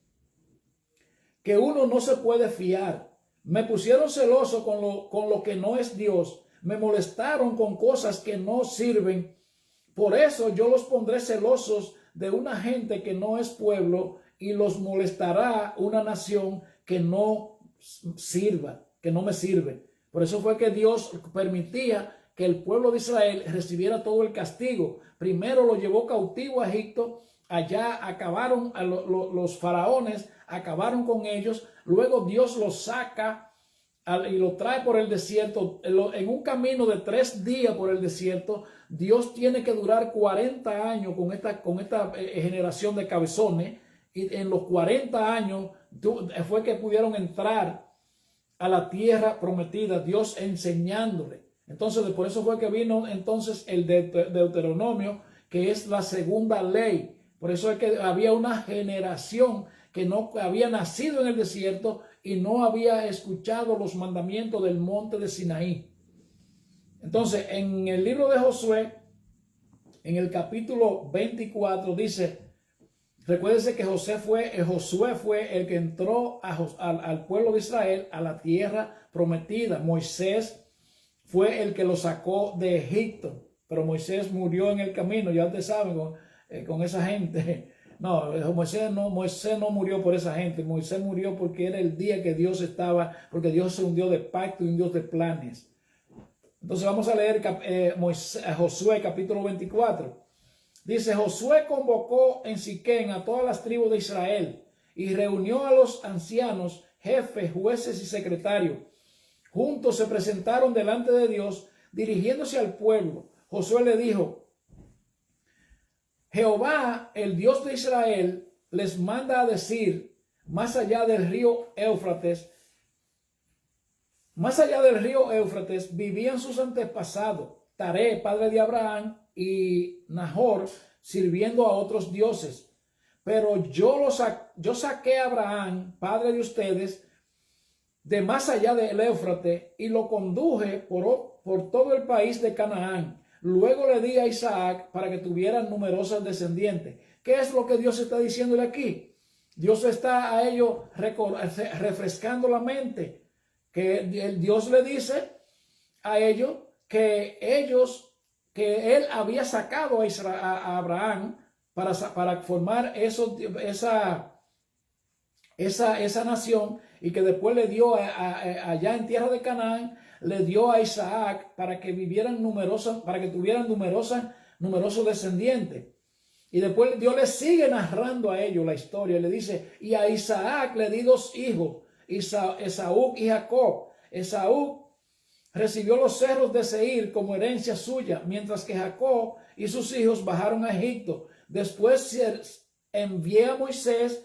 uno no se puede fiar. Me pusieron celoso con lo que no es Dios. Me molestaron con cosas que no sirven. Por eso yo los pondré celosos de una gente que no es pueblo y los molestará una nación que no sirva, que no me sirve. Por eso fue que Dios permitía que el pueblo de Israel recibiera todo el castigo. Primero lo llevó cautivo a Egipto. Allá acabaron los faraones, acabaron con ellos. Luego Dios los saca y lo trae por el desierto. En un camino de 3 días por el desierto, Dios tiene que durar 40 años con esta generación de cabezones. Y en los 40 años fue que pudieron entrar a la tierra prometida, Dios enseñándole. Entonces, por eso fue que vino entonces el Deuteronomio, que es la segunda ley. Por eso es que había una generación que no había nacido en el desierto y no había escuchado los mandamientos del monte de Sinaí. Entonces, en el libro de Josué, en el capítulo 24, dice, recuérdense que Josué fue el que entró al pueblo de Israel a la tierra prometida. Moisés fue el que lo sacó de Egipto, pero Moisés murió en el camino, ya ustedes saben, con esa gente. No, Moisés no murió por esa gente. Moisés murió porque era el día que Dios estaba, porque Dios es un Dios de pacto y un Dios de planes. Entonces vamos a leer Josué capítulo 24. Dice, Josué convocó en Siquén a todas las tribus de Israel y reunió a los ancianos, jefes, jueces y secretarios. Juntos se presentaron delante de Dios, dirigiéndose al pueblo. Josué le dijo, Jehová, el Dios de Israel, les manda a decir, más allá del río Éufrates, vivían sus antepasados, Taré, padre de Abraham, y Nahor, sirviendo a otros dioses. Pero yo saqué a Abraham, padre de ustedes, de más allá del Éufrates, y lo conduje por todo el país de Canaán. Luego le di a Isaac para que tuvieran numerosas descendientes. ¿Qué es lo que Dios está diciéndole aquí? Dios está a ellos refrescando la mente. Que Dios le dice a ellos que él había sacado a Abraham para formar esa nación, y que después le dio allá en tierra de Canaán, le dio a Isaac para que tuvieran numerosos descendientes. Y después Dios le sigue narrando a ellos la historia. Le dice, y a Isaac le di 2 hijos, Esaú y Jacob. Esaú recibió los cerros de Seir como herencia suya, mientras que Jacob y sus hijos bajaron a Egipto. Después envié a Moisés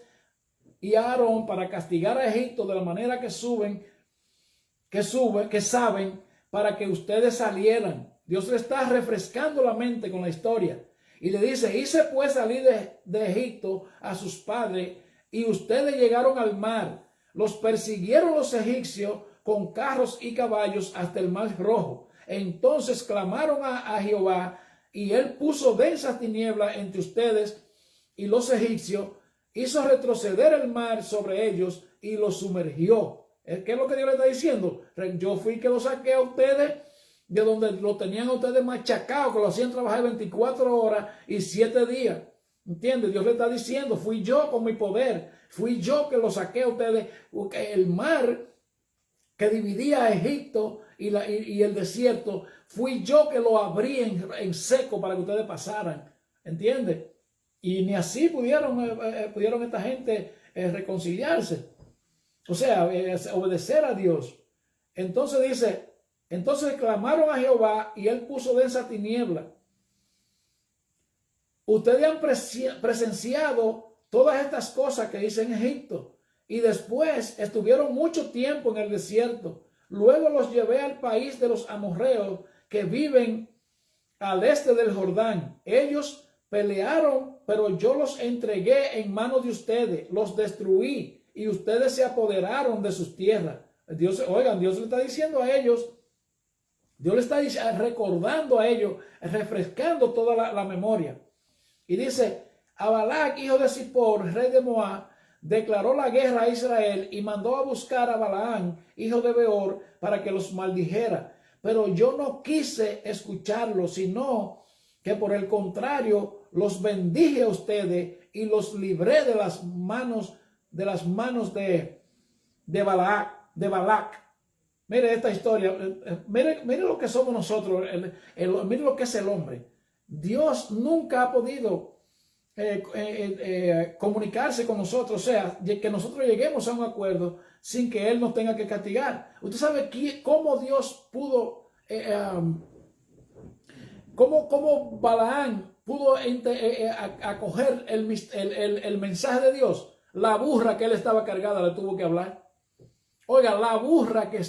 y a Aarón para castigar a Egipto de la manera que saben, para que ustedes salieran. Dios le está refrescando la mente con la historia. Y le dice, hice pues salir de Egipto a sus padres, y ustedes llegaron al mar. Los persiguieron los egipcios con carros y caballos hasta el mar Rojo. Entonces clamaron a Jehová, y él puso densas tinieblas entre ustedes y los egipcios, hizo retroceder el mar sobre ellos y los sumergió. ¿Qué es lo que Dios le está diciendo? Yo fui que lo saqué a ustedes de donde lo tenían a ustedes machacado, que lo hacían trabajar 24 horas y 7 días. ¿Entiendes? Dios le está diciendo, fui yo con mi poder, fui yo que lo saqué a ustedes. El mar que dividía a Egipto y el desierto, fui yo que lo abrí en seco para que ustedes pasaran. ¿Entiendes? Y ni así pudieron esta gente reconciliarse. O sea, obedecer a Dios. Entonces dice, entonces clamaron a Jehová y él puso densa tiniebla. Ustedes han presenciado todas estas cosas que hice en Egipto, y después estuvieron mucho tiempo en el desierto. Luego los llevé al país de los amorreos que viven al este del Jordán. Ellos pelearon, pero yo los entregué en manos de ustedes, los destruí, y ustedes se apoderaron de sus tierras. Dios le está diciendo a ellos, Dios le está recordando a ellos, refrescando toda la memoria. Y dice, a Balac, hijo de Zippor, rey de Moab, declaró la guerra a Israel y mandó a buscar a Balaam, hijo de Beor, para que los maldijera. Pero yo no quise escucharlo, sino que por el contrario los bendije a ustedes y los libré de las manos de Balac. Mire esta historia, mire lo que somos nosotros, mire lo que es el hombre. Dios nunca ha podido comunicarse con nosotros, o sea, que nosotros lleguemos a un acuerdo sin que Él nos tenga que castigar. Usted sabe cómo Dios pudo, cómo Balaam pudo acoger el mensaje de Dios. La burra que él estaba cargada le tuvo que hablar. Oiga, la burra que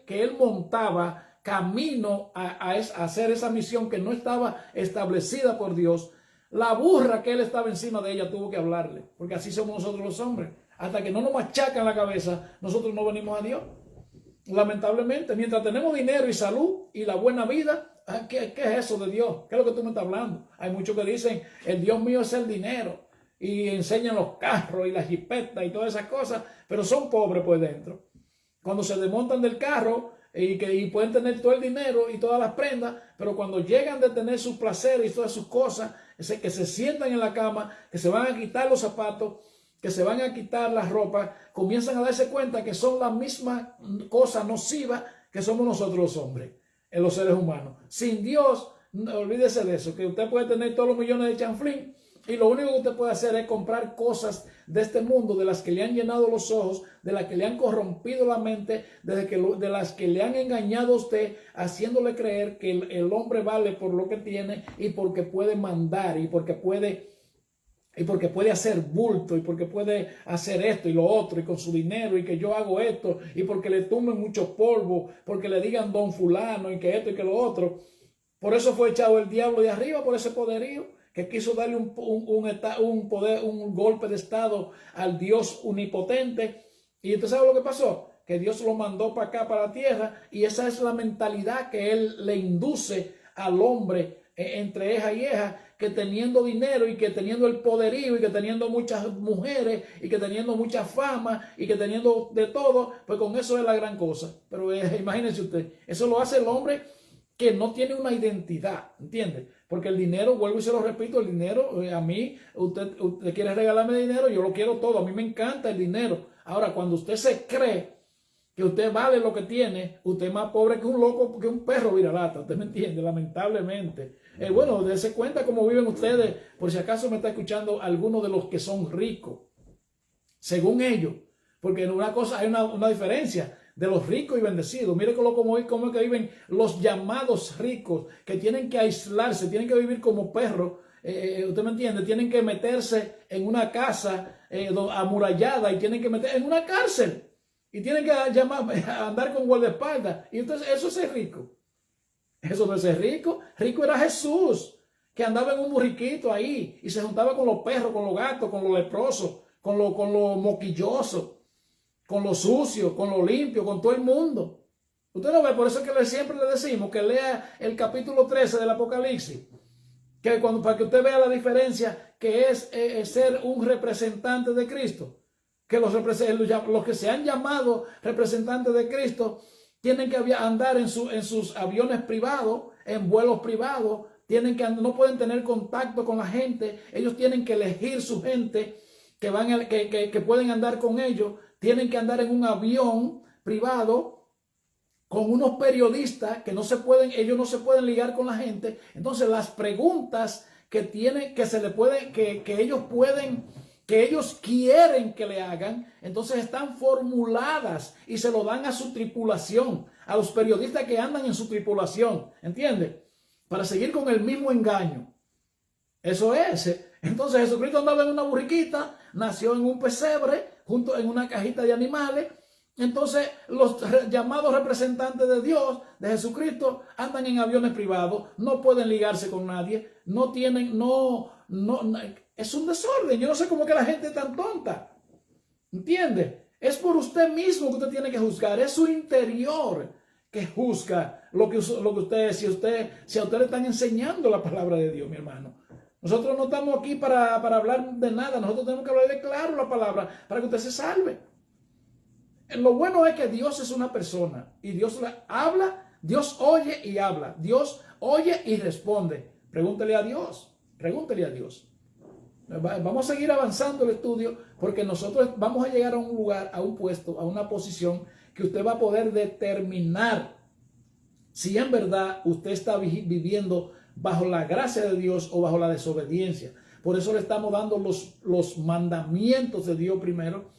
él montaba camino a hacer esa misión que no estaba establecida por Dios, la burra que él estaba encima de ella tuvo que hablarle, porque así somos nosotros los hombres. Hasta que no nos machacan la cabeza, nosotros no venimos a Dios. Lamentablemente, mientras tenemos dinero y salud y la buena vida, ¿qué es eso de Dios? ¿Qué es lo que tú me estás hablando? Hay muchos que dicen, el Dios mío es el dinero, y enseñan los carros y las jipetas y todas esas cosas, pero son pobres por dentro. Cuando se desmontan del carro y pueden tener todo el dinero y todas las prendas, pero cuando llegan de tener sus placeres y todas sus cosas, que se sientan en la cama, que se van a quitar los zapatos, que se van a quitar las ropas, comienzan a darse cuenta que son la misma cosa nociva que somos nosotros los hombres. en los seres humanos. Sin Dios, no, olvídese de eso, que usted puede tener todos los millones de chanflín y lo único que usted puede hacer es comprar cosas de este mundo, de las que le han llenado los ojos, de las que le han corrompido la mente, de las que le han engañado a usted, haciéndole creer que el hombre vale por lo que tiene y porque puede mandar y porque puede hacer bulto y porque puede hacer esto y lo otro y con su dinero y que yo hago esto y porque le tumben mucho polvo, porque le digan don fulano y que esto y que lo otro. Por eso fue echado el diablo de arriba, por ese poderío que quiso darle un golpe de estado al Dios omnipotente. Y entonces, ¿sabe lo que pasó? Que Dios lo mandó para acá, para la tierra, y esa es la mentalidad que Él le induce al hombre entre eja y eja, que teniendo dinero y que teniendo el poderío y que teniendo muchas mujeres y que teniendo mucha fama y que teniendo de todo, pues con eso es la gran cosa. Pero imagínense usted, eso lo hace el hombre que no tiene una identidad, ¿entiende? Porque el dinero, vuelvo y se lo repito, el dinero, a mí, usted quiere regalarme dinero, yo lo quiero todo, a mí me encanta el dinero. Ahora, cuando usted se cree que usted vale lo que tiene, usted es más pobre que un loco, que un perro viralata, ¿usted me entiende? Lamentablemente. Bueno, dése cuenta cómo viven ustedes, por si acaso me está escuchando alguno de los que son ricos, según ellos, porque en una cosa hay una diferencia de los ricos y bendecidos. Mire cómo es que viven los llamados ricos, que tienen que aislarse, tienen que vivir como perros, usted me entiende, tienen que meterse en una casa amurallada y tienen que meter en una cárcel y tienen que andar con guardaespaldas. Y entonces eso es ser rico. Eso no es ser rico. Rico era Jesús, que andaba en un burriquito ahí y se juntaba con los perros, con los gatos, con los leprosos, con los moquillosos, con lo sucio, con lo limpio, con todo el mundo. Usted lo ve, por eso es que siempre le decimos que lea el capítulo 13 del Apocalipsis, para que usted vea la diferencia que es ser un representante de Cristo. Que los que se han llamado representantes de Cristo tienen que andar en sus aviones privados, en vuelos privados, no pueden tener contacto con la gente, ellos tienen que elegir su gente que pueden andar con ellos, tienen que andar en un avión privado con unos periodistas que ellos no se pueden ligar con la gente. Entonces las preguntas que ellos quieren que le hagan, entonces están formuladas y se lo dan a su tripulación, a los periodistas que andan en su tripulación, ¿entiende? Para seguir con el mismo engaño. Eso es. Entonces Jesucristo andaba en una burriquita, nació en un pesebre, junto en una cajita de animales. Entonces los llamados representantes de Dios, de Jesucristo, andan en aviones privados, no pueden ligarse con nadie, es un desorden. Yo no sé cómo que la gente es tan tonta. ¿Entiende? Es por usted mismo que usted tiene que juzgar. Es su interior que juzga lo que usted, si a usted le están enseñando la palabra de Dios, mi hermano. Nosotros no estamos aquí para hablar de nada. Nosotros tenemos que hablar de claro la palabra para que usted se salve. Lo bueno es que Dios es una persona y Dios habla, Dios oye y habla. Dios oye y responde. Pregúntele a Dios. Pregúntele a Dios. Vamos a seguir avanzando el estudio porque nosotros vamos a llegar a un lugar, a un puesto, a una posición que usted va a poder determinar si en verdad usted está viviendo bajo la gracia de Dios o bajo la desobediencia. Por eso le estamos dando los mandamientos de Dios primero,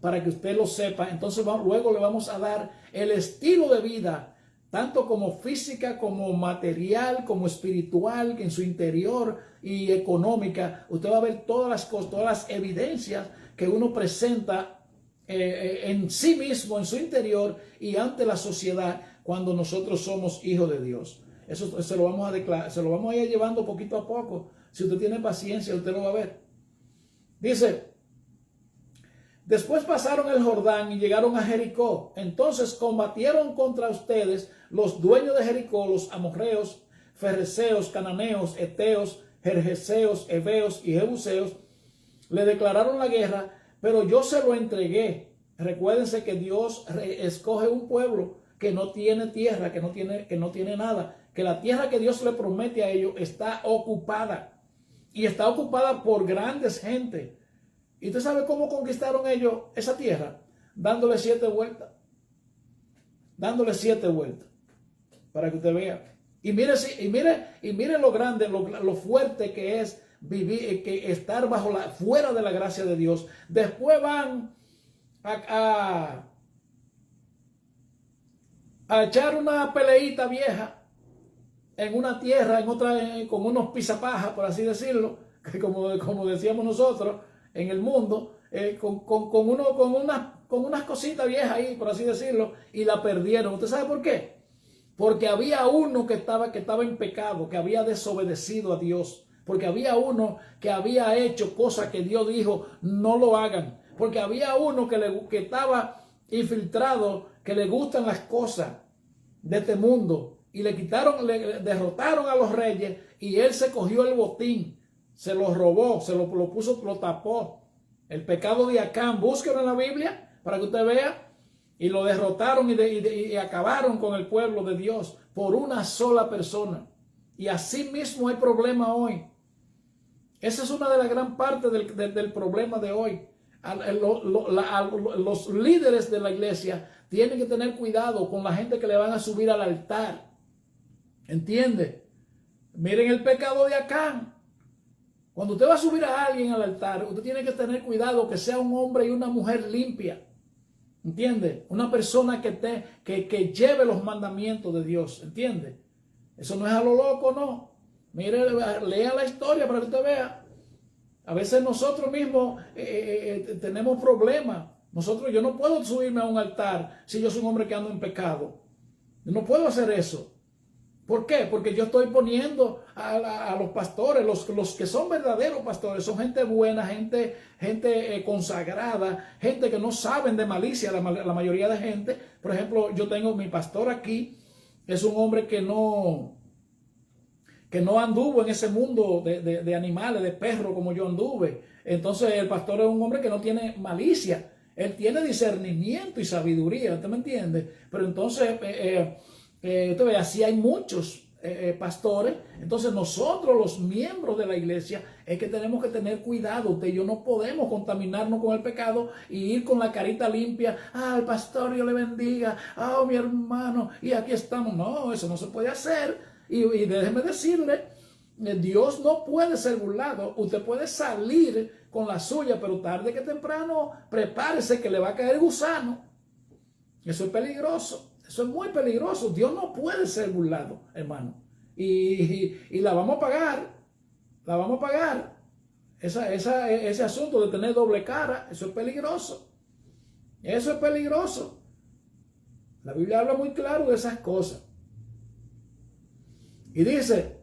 para que usted lo sepa. Entonces luego le vamos a dar el estilo de vida, tanto como física, como material, como espiritual, en su interior y económica. Usted va a ver todas las cosas, todas las evidencias que uno presenta en sí mismo, en su interior y ante la sociedad cuando nosotros somos hijos de Dios. Eso se lo vamos a declarar, se lo vamos a ir llevando poquito a poco. Si usted tiene paciencia, usted lo va a ver. Dice: después pasaron el Jordán y llegaron a Jericó. Entonces combatieron contra ustedes los dueños de Jericó, los amorreos, fereceos, cananeos, eteos, gergeseos, heveos y jebuseos. Le declararon la guerra, pero yo se lo entregué. Recuérdense que Dios escoge un pueblo que no tiene tierra, que no tiene nada, que la tierra que Dios le promete a ellos está ocupada y está ocupada por grandes gente. ¿Y usted sabe cómo conquistaron ellos esa tierra? Dándole 7 vueltas. Dándole 7 vueltas. para que usted vea. Y mire lo grande, lo fuerte que es vivir, que estar fuera de la gracia de Dios. Después van a echar una peleita vieja en una tierra, en otra, con unos pisapajas, por así decirlo, que como decíamos nosotros en el mundo, con unas cositas viejas ahí, por así decirlo, y la perdieron. ¿Usted sabe por qué? Porque había uno que estaba en pecado, que había desobedecido a Dios. Porque había uno que había hecho cosas que Dios dijo, no lo hagan. Porque había uno que estaba infiltrado, que le gustan las cosas de este mundo. Y le derrotaron a los reyes y él se cogió el botín, se lo robó, se lo puso, lo tapó. El pecado de Acán, búsquelo en la Biblia para que usted vea. Y lo derrotaron y acabaron con el pueblo de Dios por una sola persona. Y así mismo hay problema hoy. Esa es una de las gran partes del problema de hoy. Los líderes de la iglesia tienen que tener cuidado con la gente que le van a subir al altar. ¿Entiende? Miren el pecado de Acán. Cuando usted va a subir a alguien al altar, usted tiene que tener cuidado que sea un hombre y una mujer limpia. ¿Entiende? Una persona que lleve los mandamientos de Dios. ¿Entiende? Eso no es a lo loco, no. Mire, lea la historia para que usted vea. A veces nosotros mismos tenemos problemas. Yo no puedo subirme a un altar si yo soy un hombre que ando en pecado. Yo no puedo hacer eso. ¿Por qué? Porque yo estoy poniendo a los pastores, los que son verdaderos pastores, son gente buena, gente consagrada, gente que no saben de malicia, la mayoría de gente. Por ejemplo, yo tengo mi pastor aquí, es un hombre que no anduvo en ese mundo de animales, de perros como yo anduve. Entonces el pastor es un hombre que no tiene malicia, él tiene discernimiento y sabiduría, ¿usted me entiende? Pero entonces... usted ve, así hay muchos pastores. Entonces nosotros los miembros de la iglesia es que tenemos que tener cuidado. Usted y yo no podemos contaminarnos con el pecado y ir con la carita limpia. El pastor, Dios le bendiga. Mi hermano, y aquí estamos. No, eso no se puede hacer. Y déjeme decirle, Dios no puede ser burlado. Usted puede salir con la suya, pero tarde que temprano prepárese que le va a caer gusano. Eso es peligroso. Eso es muy peligroso. Dios no puede ser burlado, hermano. Y la vamos a pagar. La vamos a pagar. Ese asunto de tener doble cara, eso es peligroso. Eso es peligroso. La Biblia habla muy claro de esas cosas. Y dice,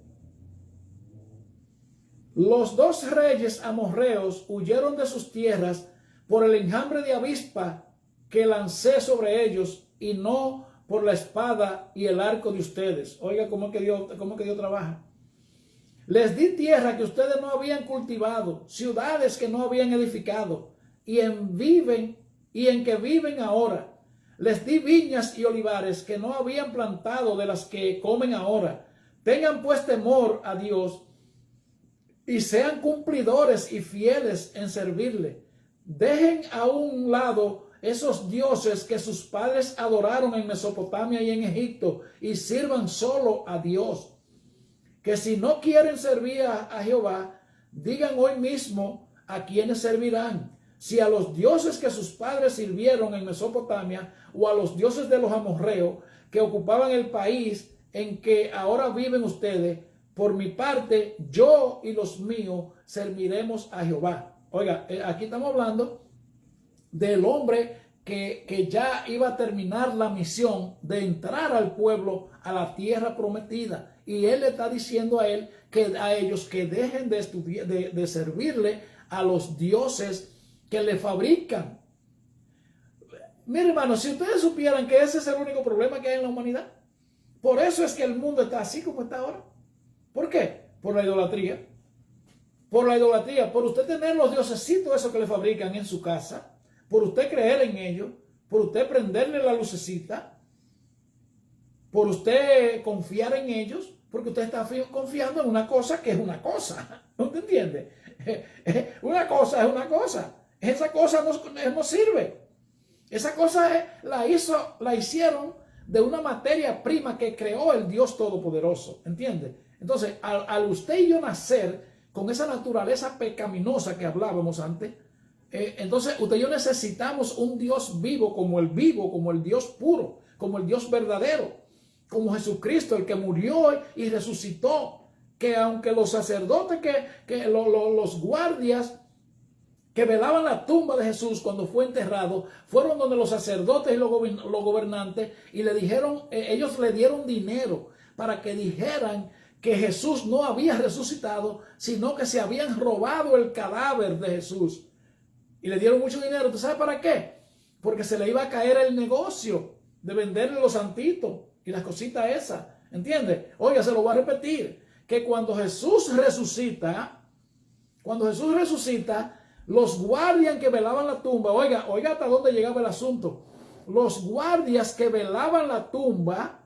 los dos reyes amorreos huyeron de sus tierras por el enjambre de avispa que lancé sobre ellos y no por la espada y el arco de ustedes. Oiga, ¿cómo que Dios trabaja? Les di tierra que ustedes no habían cultivado, ciudades que no habían edificado, y en que viven ahora. Les di viñas y olivares que no habían plantado, de las que comen ahora. Tengan pues temor a Dios y sean cumplidores y fieles en servirle. Dejen a un lado esos dioses que sus padres adoraron en Mesopotamia y en Egipto y sirvan solo a Dios. Que si no quieren servir a Jehová, digan hoy mismo a quienes servirán. Si a los dioses que sus padres sirvieron en Mesopotamia o a los dioses de los amorreos que ocupaban el país en que ahora viven ustedes, por mi parte, yo y los míos serviremos a Jehová. Oiga, aquí estamos hablando del hombre que ya iba a terminar la misión de entrar al pueblo a la tierra prometida. Y él le está diciendo a ellos que dejen de servirle a los dioses que le fabrican. Mire, hermano, si ustedes supieran que ese es el único problema que hay en la humanidad. Por eso es que el mundo está así como está ahora. ¿Por qué? Por la idolatría. Por la idolatría, por usted tener los diosesitos esos que le fabrican en su casa, por usted creer en ellos, por usted prenderle la lucecita, por usted confiar en ellos, porque usted está confiando en una cosa que es una cosa. ¿No te entiende? Una cosa es una cosa. Esa cosa no sirve. Esa cosa la hicieron de una materia prima que creó el Dios Todopoderoso, ¿entiende? Entonces, al usted y yo nacer con esa naturaleza pecaminosa que hablábamos antes, entonces usted y yo necesitamos un Dios vivo, como el Dios puro, como el Dios verdadero, como Jesucristo, el que murió y resucitó, que aunque los sacerdotes, los guardias que velaban la tumba de Jesús cuando fue enterrado, fueron donde los sacerdotes y los gobernantes y le dijeron, ellos le dieron dinero para que dijeran que Jesús no había resucitado, sino que se habían robado el cadáver de Jesús. Y le dieron mucho dinero. ¿Tú sabes para qué? Porque se le iba a caer el negocio de venderle los santitos y las cositas esas. ¿Entiendes? Oiga, se lo voy a repetir. Que cuando Jesús resucita, los guardias que velaban la tumba, oiga hasta dónde llegaba el asunto. Los guardias que velaban la tumba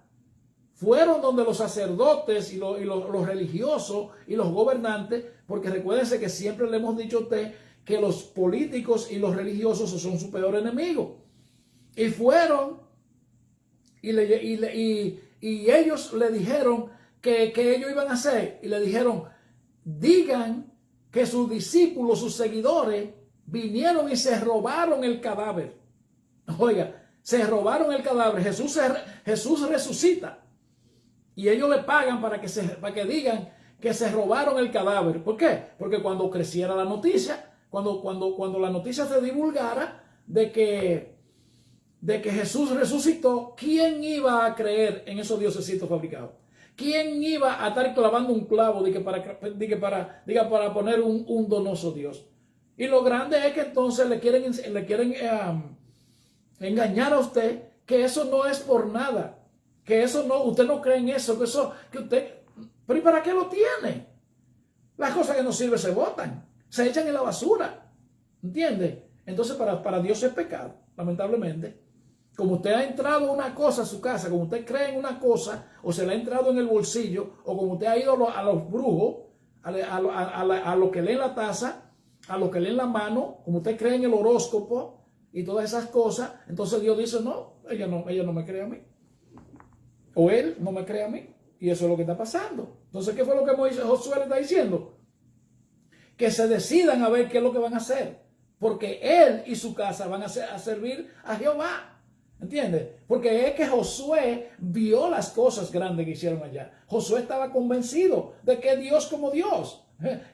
fueron donde los sacerdotes y los religiosos y los gobernantes, porque recuérdense que siempre le hemos dicho a usted que los políticos y los religiosos son su peor enemigo. Y fueron y ellos le dijeron que ellos iban a hacer. Y le dijeron, digan que sus discípulos, sus seguidores, vinieron y se robaron el cadáver. Oiga, se robaron el cadáver. Jesús resucita. Y ellos le pagan para que digan que se robaron el cadáver. ¿Por qué? Porque cuando creciera la noticia, cuando la noticia se divulgara de que Jesús resucitó, ¿quién iba a creer en esos diosesitos fabricados? ¿Quién iba a estar clavando un clavo para poner un donoso Dios? Y lo grande es que entonces le quieren engañar a usted que eso no es por nada. Que eso no, usted no cree en eso, pero ¿y para qué lo tiene? Las cosas que no sirven se botan, se echan en la basura, ¿entiende? Entonces para Dios es pecado, lamentablemente. Como usted ha entrado una cosa a su casa, como usted cree en una cosa, o se le ha entrado en el bolsillo, o como usted ha ido a los brujos, a lo que leen la taza, a lo que leen la mano, como usted cree en el horóscopo y todas esas cosas, entonces Dios dice, no, ella no me cree a mí. O él no me cree a mí. Y eso es lo que está pasando. Entonces, ¿qué fue lo que Josué le está diciendo? Que se decidan a ver qué es lo que van a hacer. Porque él y su casa van a servir a Jehová. ¿Entiendes? Porque es que Josué vio las cosas grandes que hicieron allá. Josué estaba convencido de que Dios como Dios.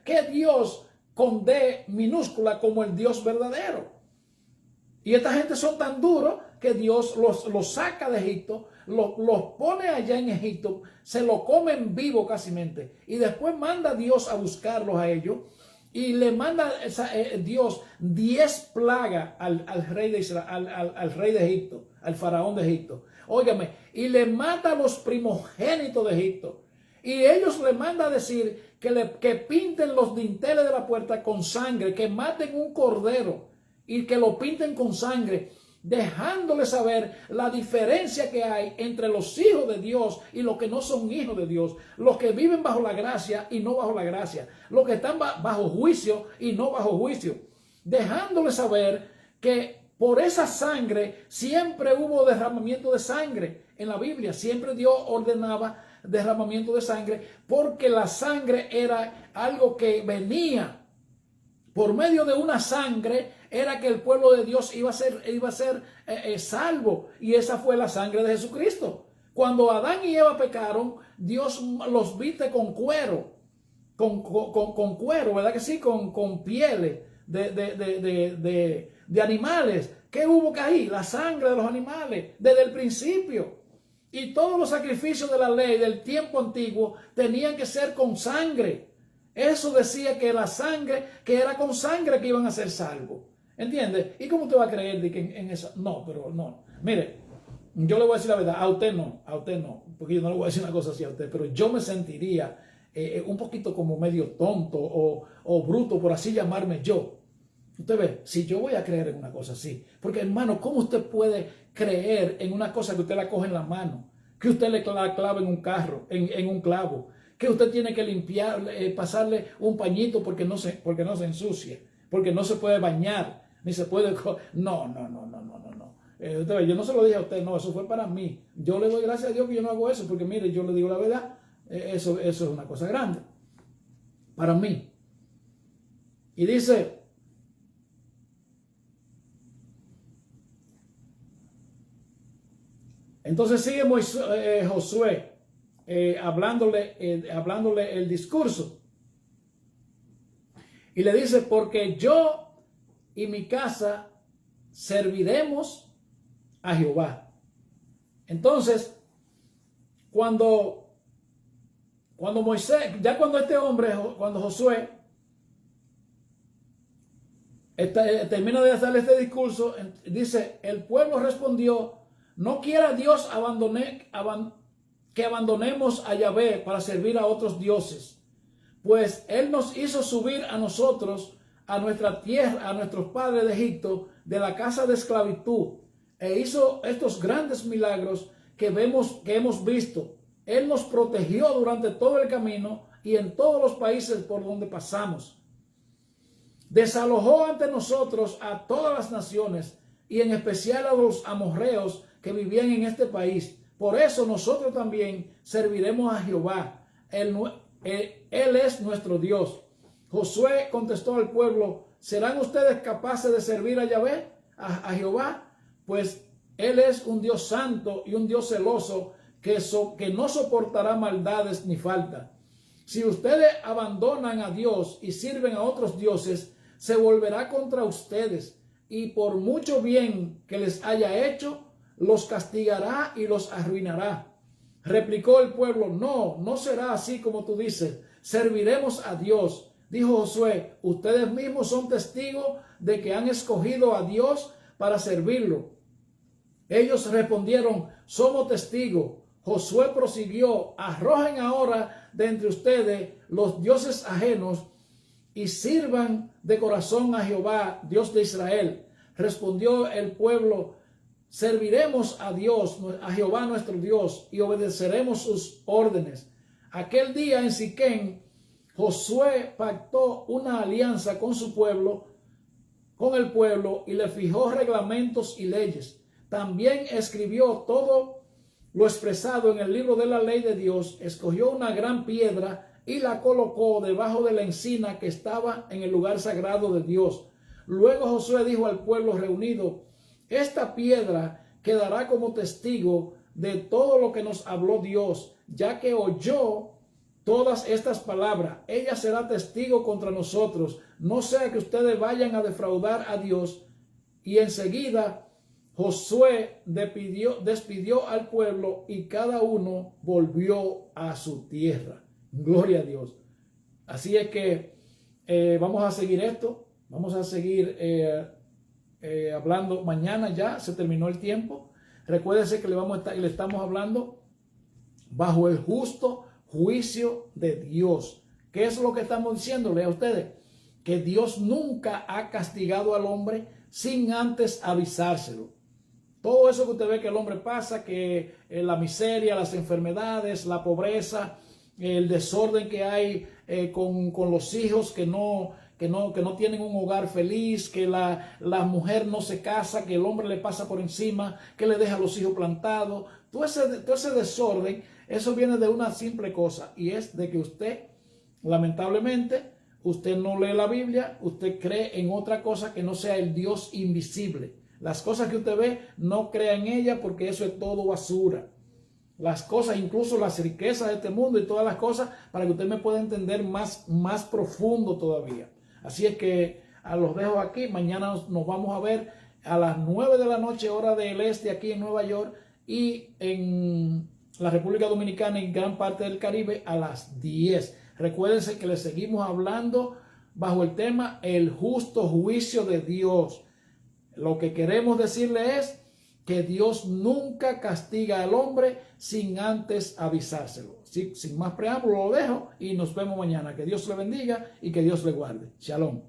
Que Dios con D minúscula como el Dios verdadero. Y esta gente son tan duros que Dios los saca de Egipto, los pone allá en Egipto, se lo comen vivo casimente. Y después manda Dios a buscarlos a ellos y le manda Dios 10 plagas al rey de Israel, al rey de Egipto, al faraón de Egipto. Óigame, y le mata a los primogénitos de Egipto. Y ellos le mandan a decir que pinten los dinteles de la puerta con sangre, que maten un cordero y que lo pinten con sangre, dejándole saber la diferencia que hay entre los hijos de Dios y los que no son hijos de Dios, los que viven bajo la gracia y no bajo la gracia, los que están bajo juicio y no bajo juicio, dejándole saber que por esa sangre siempre hubo derramamiento de sangre en la Biblia, siempre Dios ordenaba derramamiento de sangre, porque la sangre era algo que venía por medio de una sangre, era que el pueblo de Dios iba a ser salvo. Y esa fue la sangre de Jesucristo. Cuando Adán y Eva pecaron, Dios los viste con cuero. Con cuero, ¿verdad que sí? Con pieles de animales. ¿Qué hubo que ahí? La sangre de los animales, desde el principio. Y todos los sacrificios de la ley del tiempo antiguo tenían que ser con sangre. Eso decía que la sangre, que era con sangre que iban a ser salvos. ¿Entiende? ¿Y cómo usted va a creer en eso? No, pero no. Mire, yo le voy a decir la verdad, a usted no, porque yo no le voy a decir una cosa así a usted, pero yo me sentiría un poquito como medio tonto o bruto, por así llamarme yo. Usted ve, si yo voy a creer en una cosa así, porque hermano, ¿cómo usted puede creer en una cosa que usted la coge en la mano, que usted le clava en un carro, en un clavo, que usted tiene que limpiar, pasarle un pañito porque no se ensucie, porque no se puede bañar, ni se puede... No. Yo no se lo dije a usted, no, eso fue para mí. Yo le doy gracias a Dios que yo no hago eso, porque mire, yo le digo la verdad, eso es una cosa grande para mí. Y dice, entonces sigue Josué hablándole el discurso. Y le dice, porque yo y mi casa serviremos a Jehová. Entonces, cuando Moisés, ya cuando este hombre, cuando Josué termina de hacer este discurso, dice, el pueblo respondió, no quiera Dios que abandonemos a Yahvé para servir a otros dioses, pues Él nos hizo subir a nosotros, a nuestra tierra, a nuestros padres de Egipto, de la casa de esclavitud, e hizo estos grandes milagros que hemos visto. Él nos protegió durante todo el camino y en todos los países por donde pasamos. Desalojó ante nosotros a todas las naciones y en especial a los amorreos que vivían en este país. Por eso nosotros también serviremos a Jehová. Él es nuestro Dios. Josué contestó al pueblo, ¿serán ustedes capaces de servir a Yahvé, a Jehová? Pues Él es un Dios santo y un Dios celoso que no soportará maldades ni falta. Si ustedes abandonan a Dios y sirven a otros dioses, se volverá contra ustedes y por mucho bien que les haya hecho, los castigará y los arruinará. Replicó el pueblo, no será así como tú dices, serviremos a Dios. Dijo Josué, ustedes mismos son testigos de que han escogido a Dios para servirlo. Ellos respondieron, somos testigos. Josué prosiguió, arrojen ahora de entre ustedes los dioses ajenos y sirvan de corazón a Jehová, Dios de Israel. Respondió el pueblo, serviremos a Dios, a Jehová nuestro Dios, y obedeceremos sus órdenes. Aquel día en Siquem, Josué pactó una alianza con su pueblo, con el pueblo, y le fijó reglamentos y leyes. También escribió todo lo expresado en el libro de la ley de Dios, escogió una gran piedra y la colocó debajo de la encina que estaba en el lugar sagrado de Dios. Luego Josué dijo al pueblo reunido, esta piedra quedará como testigo de todo lo que nos habló Dios, ya que oyó todas estas palabras. Ella será testigo contra nosotros, no sea que ustedes vayan a defraudar a Dios. Y enseguida Josué despidió al pueblo y cada uno volvió a su tierra. Gloria a Dios. Así es que vamos a seguir esto. Vamos a seguir hablando mañana. Ya se terminó el tiempo. Recuérdense que le estamos hablando bajo el justo juicio de Dios. ¿Qué es lo que estamos diciéndole a ustedes? Que Dios nunca ha castigado al hombre sin antes avisárselo. Todo eso que usted ve que el hombre pasa, que la miseria, las enfermedades, la pobreza, el desorden que hay con los hijos que no tienen un hogar feliz, que la mujer no se casa, que el hombre le pasa por encima, que le deja a los hijos plantados. Todo ese desorden, eso viene de una simple cosa, y es de que usted, lamentablemente, usted no lee la Biblia, usted cree en otra cosa que no sea el Dios invisible. Las cosas que usted ve, no crea en ellas porque eso es todo basura. Las cosas, incluso las riquezas de este mundo y todas las cosas, para que usted me pueda entender más profundo todavía. Así es que los dejo aquí. Mañana nos vamos a ver a las 9 de la noche, hora del este, aquí en Nueva York, y en la República Dominicana y gran parte del Caribe a las 10. Recuérdense que les seguimos hablando bajo el tema el justo juicio de Dios. Lo que queremos decirle es que Dios nunca castiga al hombre sin antes avisárselo. ¿Sí? Sin más preámbulo lo dejo y nos vemos mañana. Que Dios le bendiga y que Dios le guarde. Shalom.